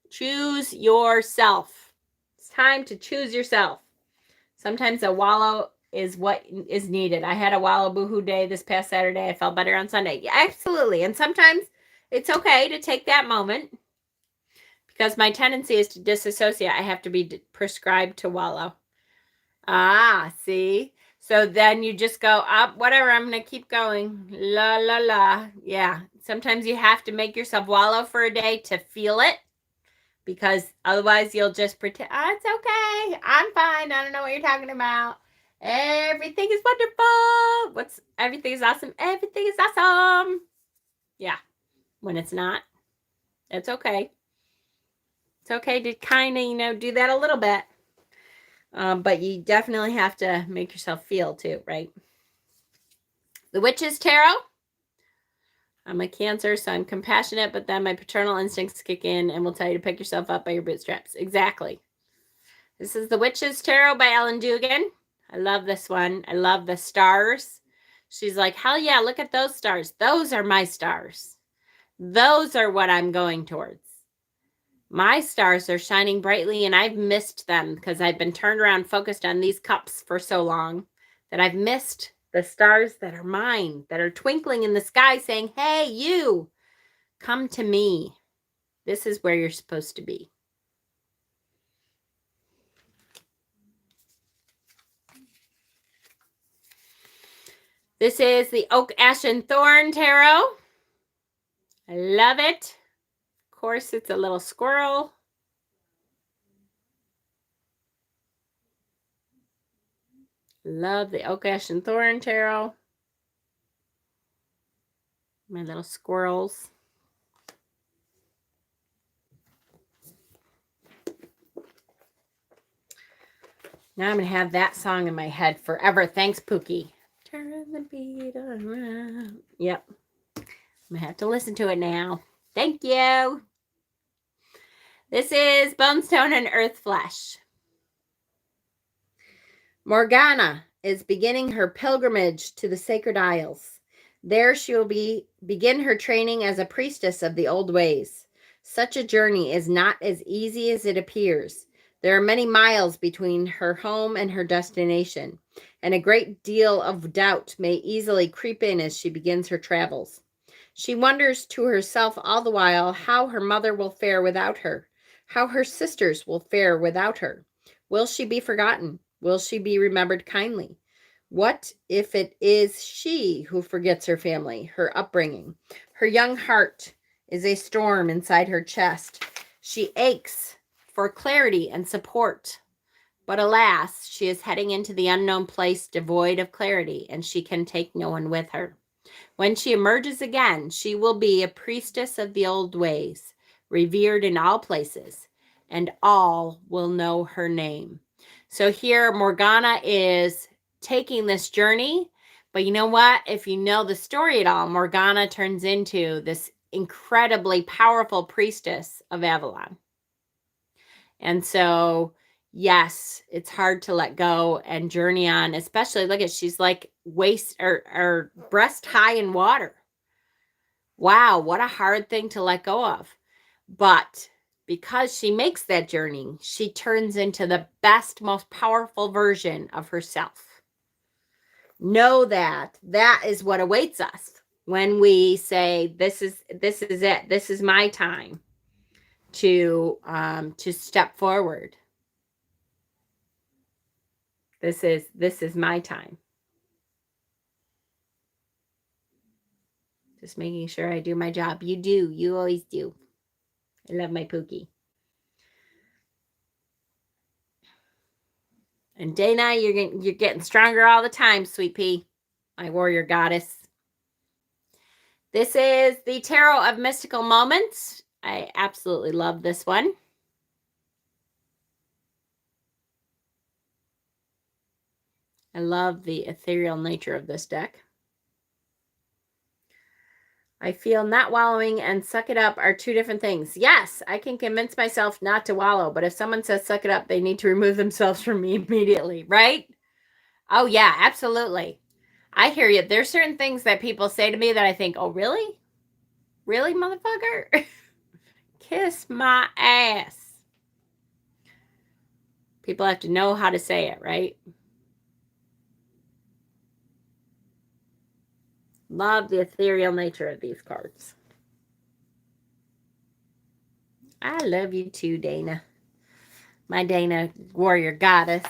Choose yourself. It's time to choose yourself. Sometimes a wallow is what is needed. I had a wallow boohoo day this past Saturday. I felt better on Sunday. Yeah, absolutely. And sometimes it's okay to take that moment because my tendency is to disassociate. I have to be prescribed to wallow. Ah, see? So then you just go up, whatever, I'm going to keep going. La, la, la. Yeah. Sometimes you have to make yourself wallow for a day to feel it because otherwise you'll just pretend, oh, it's okay. I'm fine. I don't know what you're talking about. Everything is wonderful. Everything is awesome. Everything is awesome. Yeah. When it's not, it's okay. It's okay to kind of, do that a little bit. But you definitely have to make yourself feel too, right? The Witch's Tarot. I'm a Cancer, so I'm compassionate, but then my paternal instincts kick in and will tell you to pick yourself up by your bootstraps. Exactly. This is The Witch's Tarot by Ellen Dugan. I love this one. I love the stars. She's like, hell yeah, look at those stars. Those are my stars. Those are what I'm going towards. My stars are shining brightly, and I've missed them because I've been turned around focused on these cups for so long that I've missed the stars that are mine, that are twinkling in the sky saying, hey, you, come to me. This is where you're supposed to be. This is the Oak, Ash, and Thorn Tarot. I love it. Of course, it's a little squirrel. Love the Oak, Ash, and Thorn Tarot. My little squirrels. Now I'm going to have that song in my head forever. Thanks, Pookie. Turn the beat around. Yep. I'm going to have to listen to it now. Thank you. This is Bonestone and Earth Flesh. Morgana is beginning her pilgrimage to the Sacred Isles. There she will begin her training as a priestess of the old ways. Such a journey is not as easy as it appears. There are many miles between her home and her destination, and a great deal of doubt may easily creep in as she begins her travels. She wonders to herself all the while how her mother will fare without her, how her sisters will fare without her. Will she be forgotten? Will she be remembered kindly? What if it is she who forgets her family, her upbringing? Her young heart is a storm inside her chest. She aches for clarity and support. But alas, she is heading into the unknown place devoid of clarity, and she can take no one with her. When she emerges again, she will be a priestess of the old ways, revered in all places, and all will know her name. So here, Morgana is taking this journey, but you know what? If you know the story at all, Morgana turns into this incredibly powerful priestess of Avalon. And so, yes, it's hard to let go and journey on, especially look at she's like waist or breast high in water. Wow, what a hard thing to let go of. But because she makes that journey, she turns into the best, most powerful version of herself. Know that that is what awaits us when we say, this is it. This is my time to step forward. This is my time. Just making sure I do my job. You do. You always do. I love my Pookie. And Dana, you're getting stronger all the time, sweet pea. My warrior goddess. This is the Tarot of Mystical Moments. I absolutely love this one. I love the ethereal nature of this deck. I feel not wallowing and suck it up are two different things. Yes, I can convince myself not to wallow, but if someone says suck it up, they need to remove themselves from me immediately, right? Oh, yeah, absolutely. I hear you. There's certain things that people say to me that I think, oh, really? Really, motherfucker? Kiss my ass. People have to know how to say it, right? Love the ethereal nature of these cards. I love you too, Dana. My Dana warrior goddess.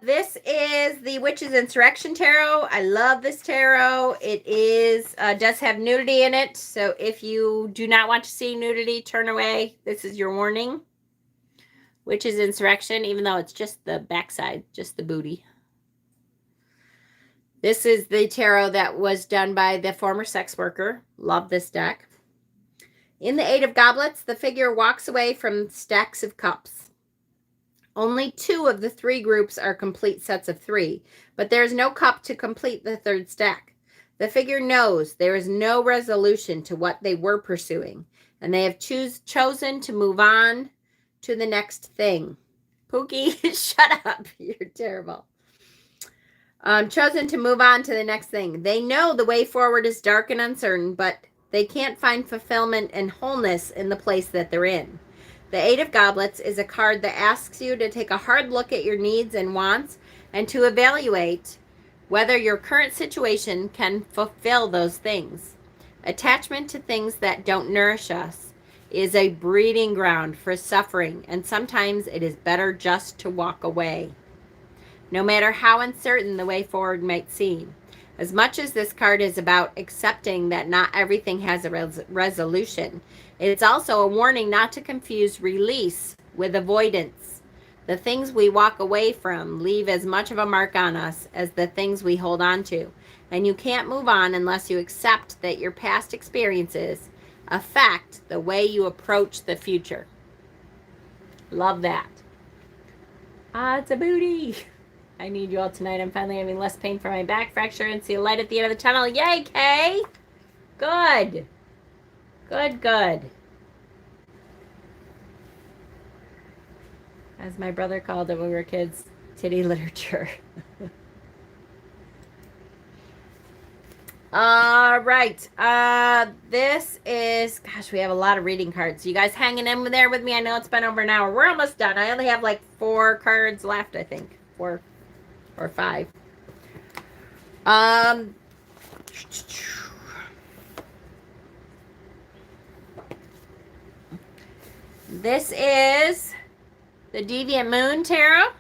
This is the Witch's Insurrection Tarot. I love this tarot. It is does have nudity in it. So if you do not want to see nudity, turn away. This is your warning. Witch's Insurrection, even though it's just the backside, just the booty. This is the tarot that was done by the former sex worker. Love this deck. In the Eight of Goblets, the figure walks away from stacks of cups. Only 2 of the 3 groups are complete sets of 3, but there is no cup to complete the 3rd stack. The figure knows there is no resolution to what they were pursuing, and they have chosen to move on to the next thing. Pookie, shut up. You're terrible. Chosen to move on to the next thing. They know the way forward is dark and uncertain, but they can't find fulfillment and wholeness in the place that they're in. The Eight of Goblets is a card that asks you to take a hard look at your needs and wants and to evaluate whether your current situation can fulfill those things. Attachment to things that don't nourish us is a breeding ground for suffering, and sometimes it is better just to walk away. No matter how uncertain the way forward might seem. As much as this card is about accepting that not everything has a resolution, it's also a warning not to confuse release with avoidance. The things we walk away from leave as much of a mark on us as the things we hold on to. And you can't move on unless you accept that your past experiences affect the way you approach the future. Love that. It's a booty. I need you all tonight. I'm finally having less pain from my back fracture and see a light at the end of the tunnel. Yay, Kay! Good. Good, good. as my brother called it when we were kids, titty literature. All right. This is, gosh, we have a lot of reading cards. You guys hanging in there with me? I know it's been over an hour. We're almost done. I only have like 4 cards left, I think. 4 or 5. This is the Deviant Moon Tarot.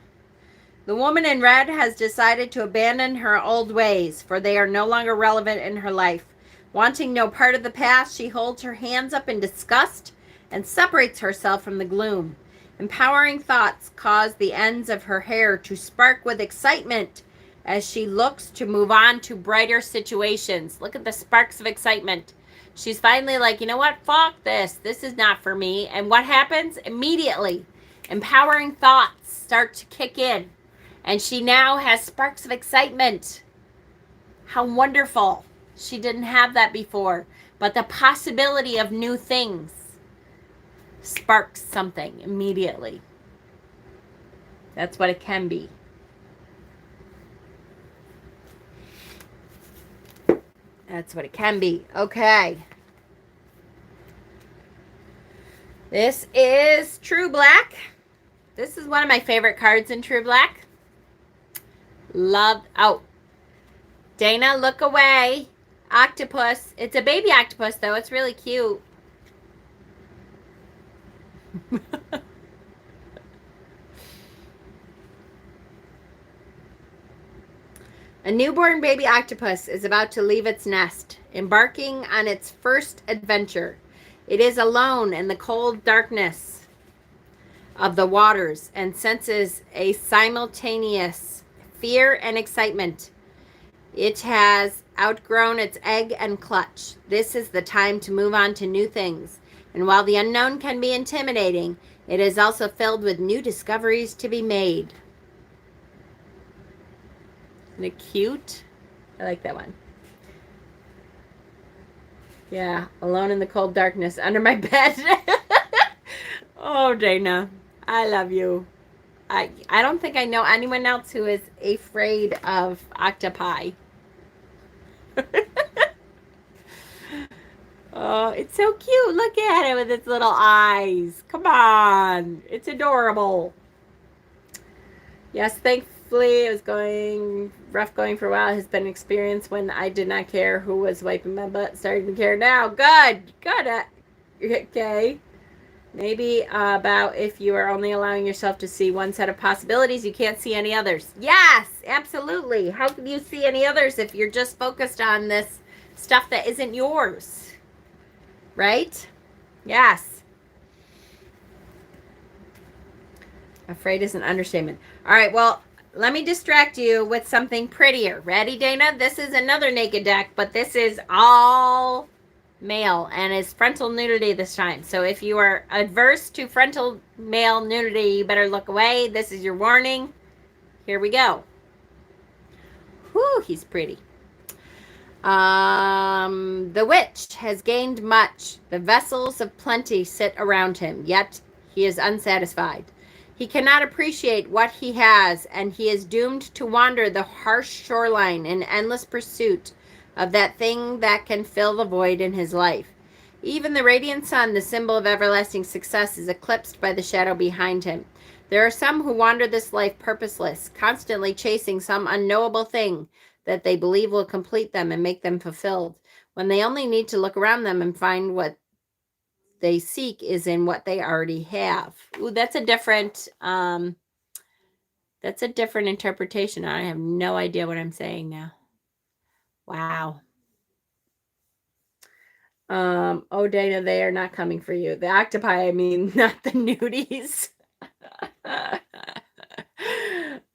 The woman in red has decided to abandon her old ways, for they are no longer relevant in her life. Wanting no part of the past, she holds her hands up in disgust and separates herself from the gloom. Empowering thoughts cause the ends of her hair to spark with excitement as she looks to move on to brighter situations. Look at the sparks of excitement. She's finally like, you know what? Fuck this. This is not for me. And what happens? Immediately, empowering thoughts start to kick in. And she now has sparks of excitement. How wonderful. She didn't have that before. But the possibility of new things sparks something immediately. That's what it can be. That's what it can be. Okay. This is True Black. This is one of my favorite cards in True Black. Love. Oh. Dana, look away. Octopus. It's a baby octopus, though. It's really cute. A newborn baby octopus is about to leave its nest, embarking on its first adventure. It is alone in the cold darkness of the waters and senses a simultaneous fear and excitement. It has outgrown its egg and clutch. This is the time to move on to new things. And while the unknown can be intimidating, it is also filled with new discoveries to be made. Isn't it cute? I like that one. Yeah, alone in the cold darkness under my bed. Oh, Dana, I love you. I don't think I know anyone else who is afraid of octopi. Oh, it's so cute. Look at it with its little eyes. Come on. It's adorable. Yes, thankfully it was going rough going for a while. It has been an experience when I did not care who was wiping my butt. Starting to care now. Good. Good. Okay. Maybe about if you are only allowing yourself to see one set of possibilities, you can't see any others. Yes, absolutely. How can you see any others if you're just focused on this stuff that isn't yours? Right? Yes. Afraid is an understatement. All right, well, let me distract you with something prettier. Ready, Dana? This is another naked deck, but this is all male and is frontal nudity this time. So if you are adverse to frontal male nudity, you better look away. This is your warning. Here we go. Whew, he's pretty. The witch has gained much. The vessels of plenty sit around him, yet he is unsatisfied. He cannot appreciate what he has, and he is doomed to wander the harsh shoreline in endless pursuit of that thing that can fill the void in his life. Even the radiant sun, the symbol of everlasting success, is eclipsed by the shadow behind him. There are some who wander this life purposeless, constantly chasing some unknowable thing that they believe will complete them and make them fulfilled, when they only need to look around them and find what they seek is in what they already have. Ooh, that's a different interpretation. I have no idea what I'm saying now. Wow. Oh, Dana, they are not coming for you. The octopi, I mean, not the nudies.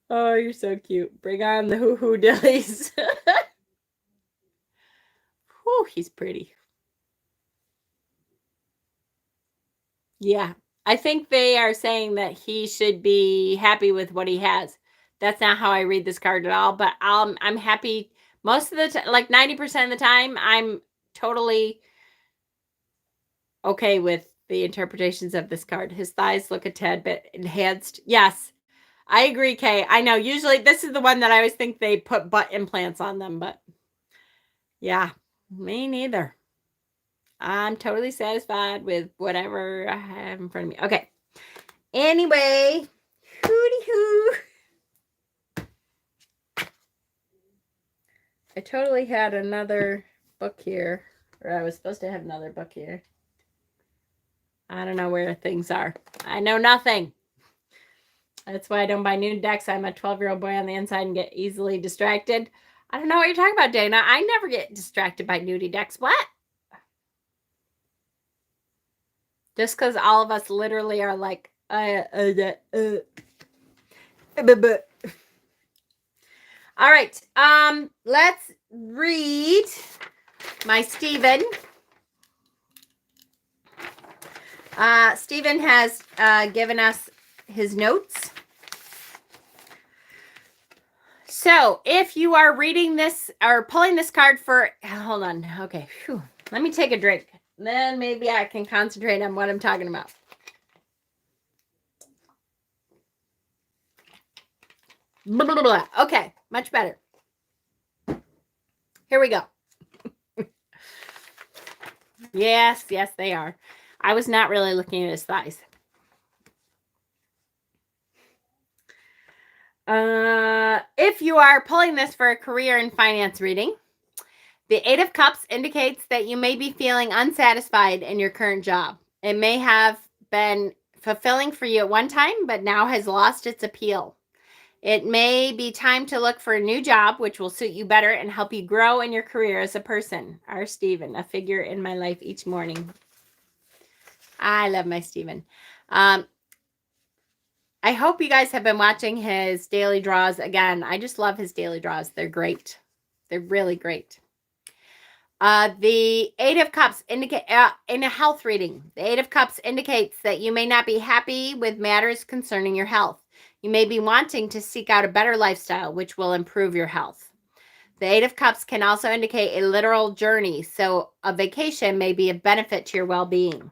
Oh, you're so cute. Bring on the hoo-hoo dillies. Whew, he's pretty. Yeah. I think they are saying that he should be happy with what he has. That's not how I read this card at all, but I'm happy most of the time, like 90% of the time, I'm totally okay with the interpretations of this card. His thighs look a tad bit enhanced. Yes, I agree, Kay. I know. Usually this is the one that I always think they put butt implants on them, but yeah, me neither. I'm totally satisfied with whatever I have in front of me. Okay. Anyway, hooty hoo. I totally had another book here, or I was supposed to have another book here. I don't know where things are. I know nothing. That's why I don't buy new decks. I'm a 12-year-old boy on the inside and get easily distracted. I don't know what you're talking about, Dana. I never get distracted by nudie decks. What? Just because all of us literally are like, All right. Let's read my Stephen. Stephen has given us his notes. So if you are reading this or pulling this card for, hold on. Okay. Whew. Let me take a drink. Then maybe I can concentrate on what I'm talking about. Blah, blah, blah. Okay. Much better. Here we go. Yes, they are. I was not really looking at his thighs. If you are pulling this for a career and finance reading, the Eight of Cups indicates that you may be feeling unsatisfied in your current job. It may have been fulfilling for you at one time, but now has lost its appeal. It may be time to look for a new job, which will suit you better and help you grow in your career as a person. Our Stephen, a figure in my life each morning. I love my Stephen. I hope you guys have been watching his daily draws. Again, I just love his daily draws. They're great. They're really great. The Eight of Cups indicate in a health reading. The Eight of Cups indicates that you may not be happy with matters concerning your health. You may be wanting to seek out a better lifestyle, which will improve your health. The Eight of Cups can also indicate a literal journey, so a vacation may be of benefit to your well-being.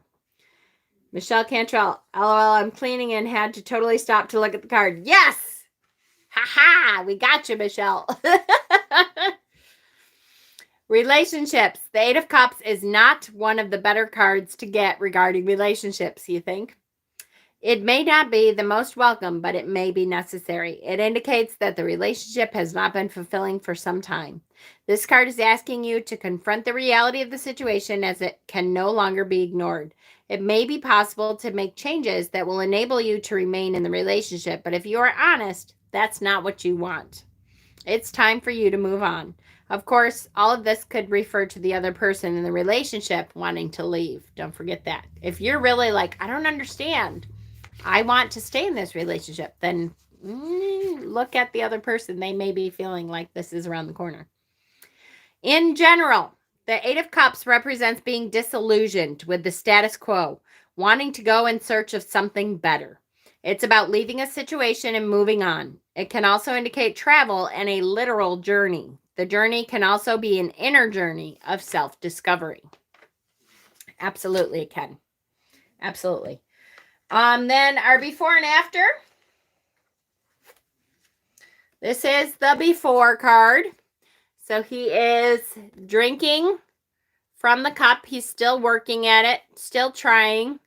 Michelle Cantrell, LOL, I'm cleaning and had to totally stop to look at the card. Yes! Ha-ha! We got you, Michelle. Relationships. The Eight of Cups is not one of the better cards to get regarding relationships, you think? It may not be the most welcome, but it may be necessary. It indicates that the relationship has not been fulfilling for some time. This card is asking you to confront the reality of the situation as it can no longer be ignored. It may be possible to make changes that will enable you to remain in the relationship, but if you are honest, that's not what you want. It's time for you to move on. Of course, all of this could refer to the other person in the relationship wanting to leave. Don't forget that. If you're really like, I don't understand, I want to stay in this relationship, then look at the other person. They may be feeling like this is around the corner. In general, the Eight of Cups represents being disillusioned with the status quo, wanting to go in search of something better. It's about leaving a situation and moving on. It can also indicate travel and a literal journey. The journey can also be an inner journey of self-discovery. Absolutely, it can. Absolutely. Then our before and after. This is the before card. So he is drinking from the cup. He's still working at it, still trying.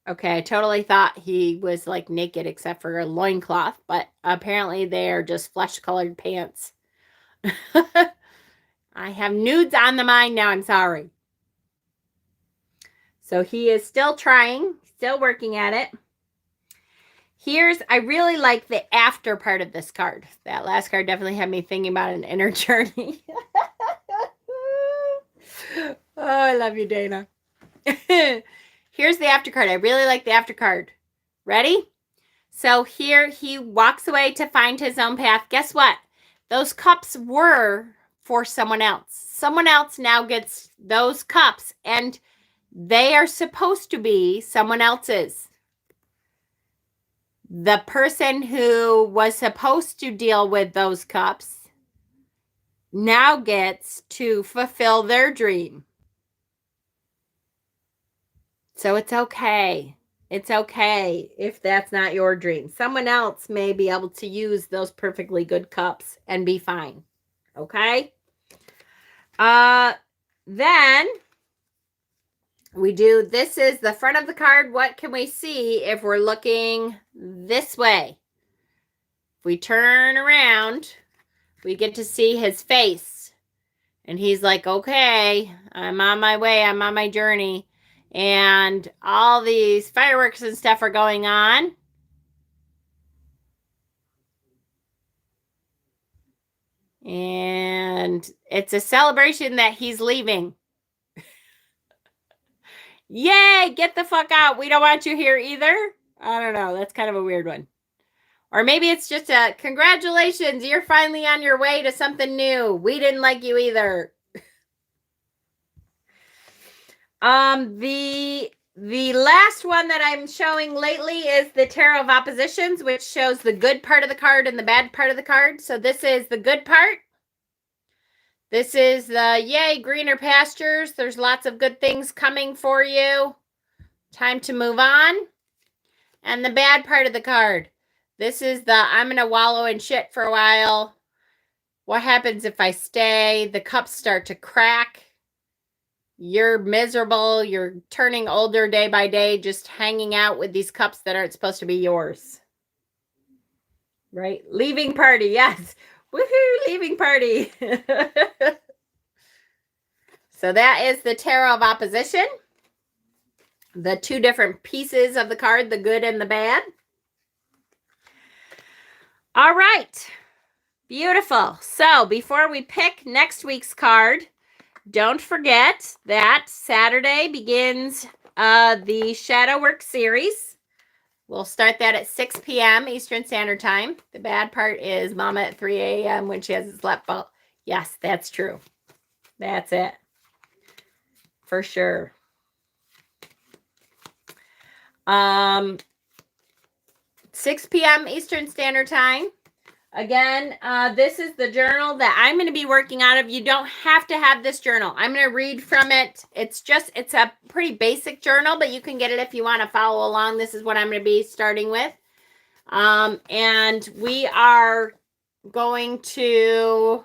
Okay, I totally thought he was like naked except for a loincloth, but apparently they're just flesh-colored pants. I have nudes on the mind now, I'm sorry. So he is still trying, still working at it. I really like the after part of this card. That last card definitely had me thinking about an inner journey. Oh, I love you, Dana. Here's the after card. I really like the after card. Ready? So here he walks away to find his own path. Guess what? Those cups were for someone else. Someone else now gets those cups, and they are supposed to be someone else's. The person who was supposed to deal with those cups now gets to fulfill their dream. So it's okay. It's okay if that's not your dream. Someone else may be able to use those perfectly good cups and be fine. Okay? Then we do, this is the front of the card. What can we see if we're looking this way? If we turn around, we get to see his face. And he's like, okay, I'm on my way. I'm on my journey. And all these fireworks and stuff are going on. And it's a celebration that he's leaving. Yay, get the fuck out. We don't want you here either. I don't know. That's kind of a weird one. Or maybe it's just a congratulations, you're finally on your way to something new. We didn't like you either. The last one that I'm showing lately is the Tarot of Oppositions, which shows the good part of the card and the bad part of the card. So this is the good part. This is the yay, greener pastures. There's lots of good things coming for you. Time to move on. And the bad part of the card. This is the I'm going to wallow in shit for a while. What happens if I stay? The cups start to crack. You're miserable. You're turning older day by day, just hanging out with these cups that aren't supposed to be yours. Right? Leaving party. Yes. Woohoo, leaving party. So that is the Tarot of Opposition. The two different pieces of the card, the good and the bad. All right. Beautiful. So before we pick next week's card, don't forget that Saturday begins the Shadow Work series. We'll start that at 6 p.m. Eastern Standard Time. The bad part is Mama at 3 a.m. when she hasn't slept well. Yes, that's true. That's it. For sure. 6 p.m. Eastern Standard Time. Again, this is the journal that I'm going to be working out of. You don't have to have this journal. I'm going to read from it. It's a pretty basic journal, but you can get it if you want to follow along. This is what I'm going to be starting with. And we are going to,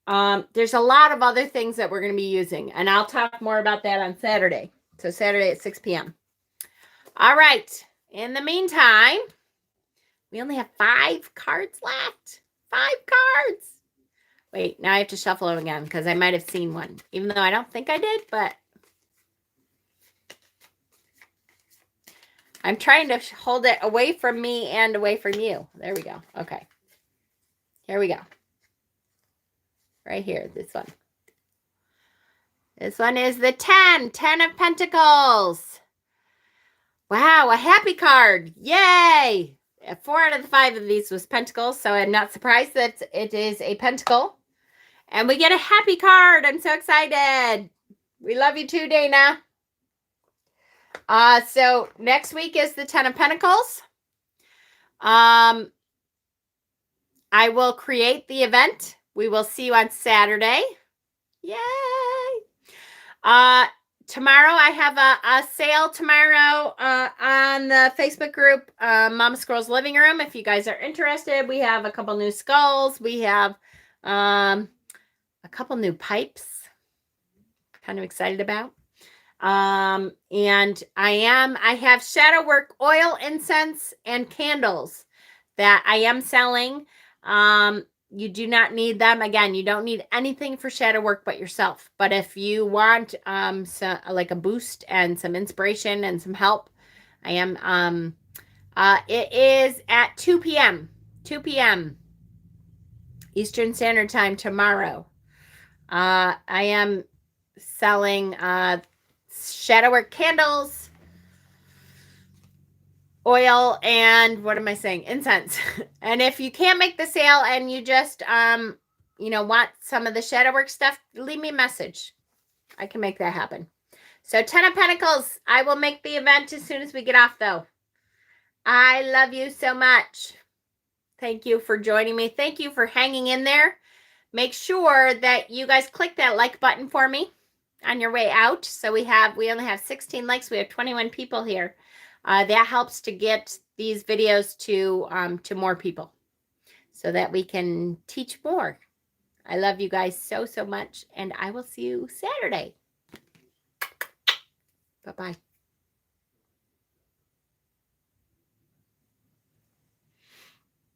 there's a lot of other things that we're going to be using, and I'll talk more about that on Saturday. So Saturday at 6 p.m. All right. In the meantime, we only have 5 cards left. 5 cards. Wait, now I have to shuffle them again because I might have seen one, even though I don't think I did, but I'm trying to hold it away from me and away from you. There we go. Okay. Here we go. Right here, this one. This one is the 10 of Pentacles. Wow, a happy card. Yay! 4 out of the 5 of these was Pentacles, so I'm not surprised that it is a Pentacle. And we get a happy card. I'm so excited. We love you too, Dana. So next week is the 10 of Pentacles. I will create the event. We will see you on Saturday. Yay! Tomorrow I have a sale tomorrow on the Facebook group, Mama Squirrel's Living Room. If you guys are interested, we have a couple new skulls. We have a couple new pipes. Kind of excited about. And I have shadow work oil, incense, and candles that I am selling. You do not need them. Again, you don't need anything for shadow work but yourself. But if you want like a boost and some inspiration and some help, I am it is at 2 p.m. 2 p.m. Eastern Standard Time tomorrow. I am selling shadow work candles, oil, and what am I saying? Incense. And if you can't make the sale and you just, want some of the shadow work stuff, leave me a message. I can make that happen. So 10 of Pentacles, I will make the event as soon as we get off though. I love you so much. Thank you for joining me. Thank you for hanging in there. Make sure that you guys click that like button for me. on your way out. So we only have 16 likes. We have 21 people here. That helps to get these videos to more people so that we can teach more. I love you guys so much, and I will see you Saturday. Bye-bye.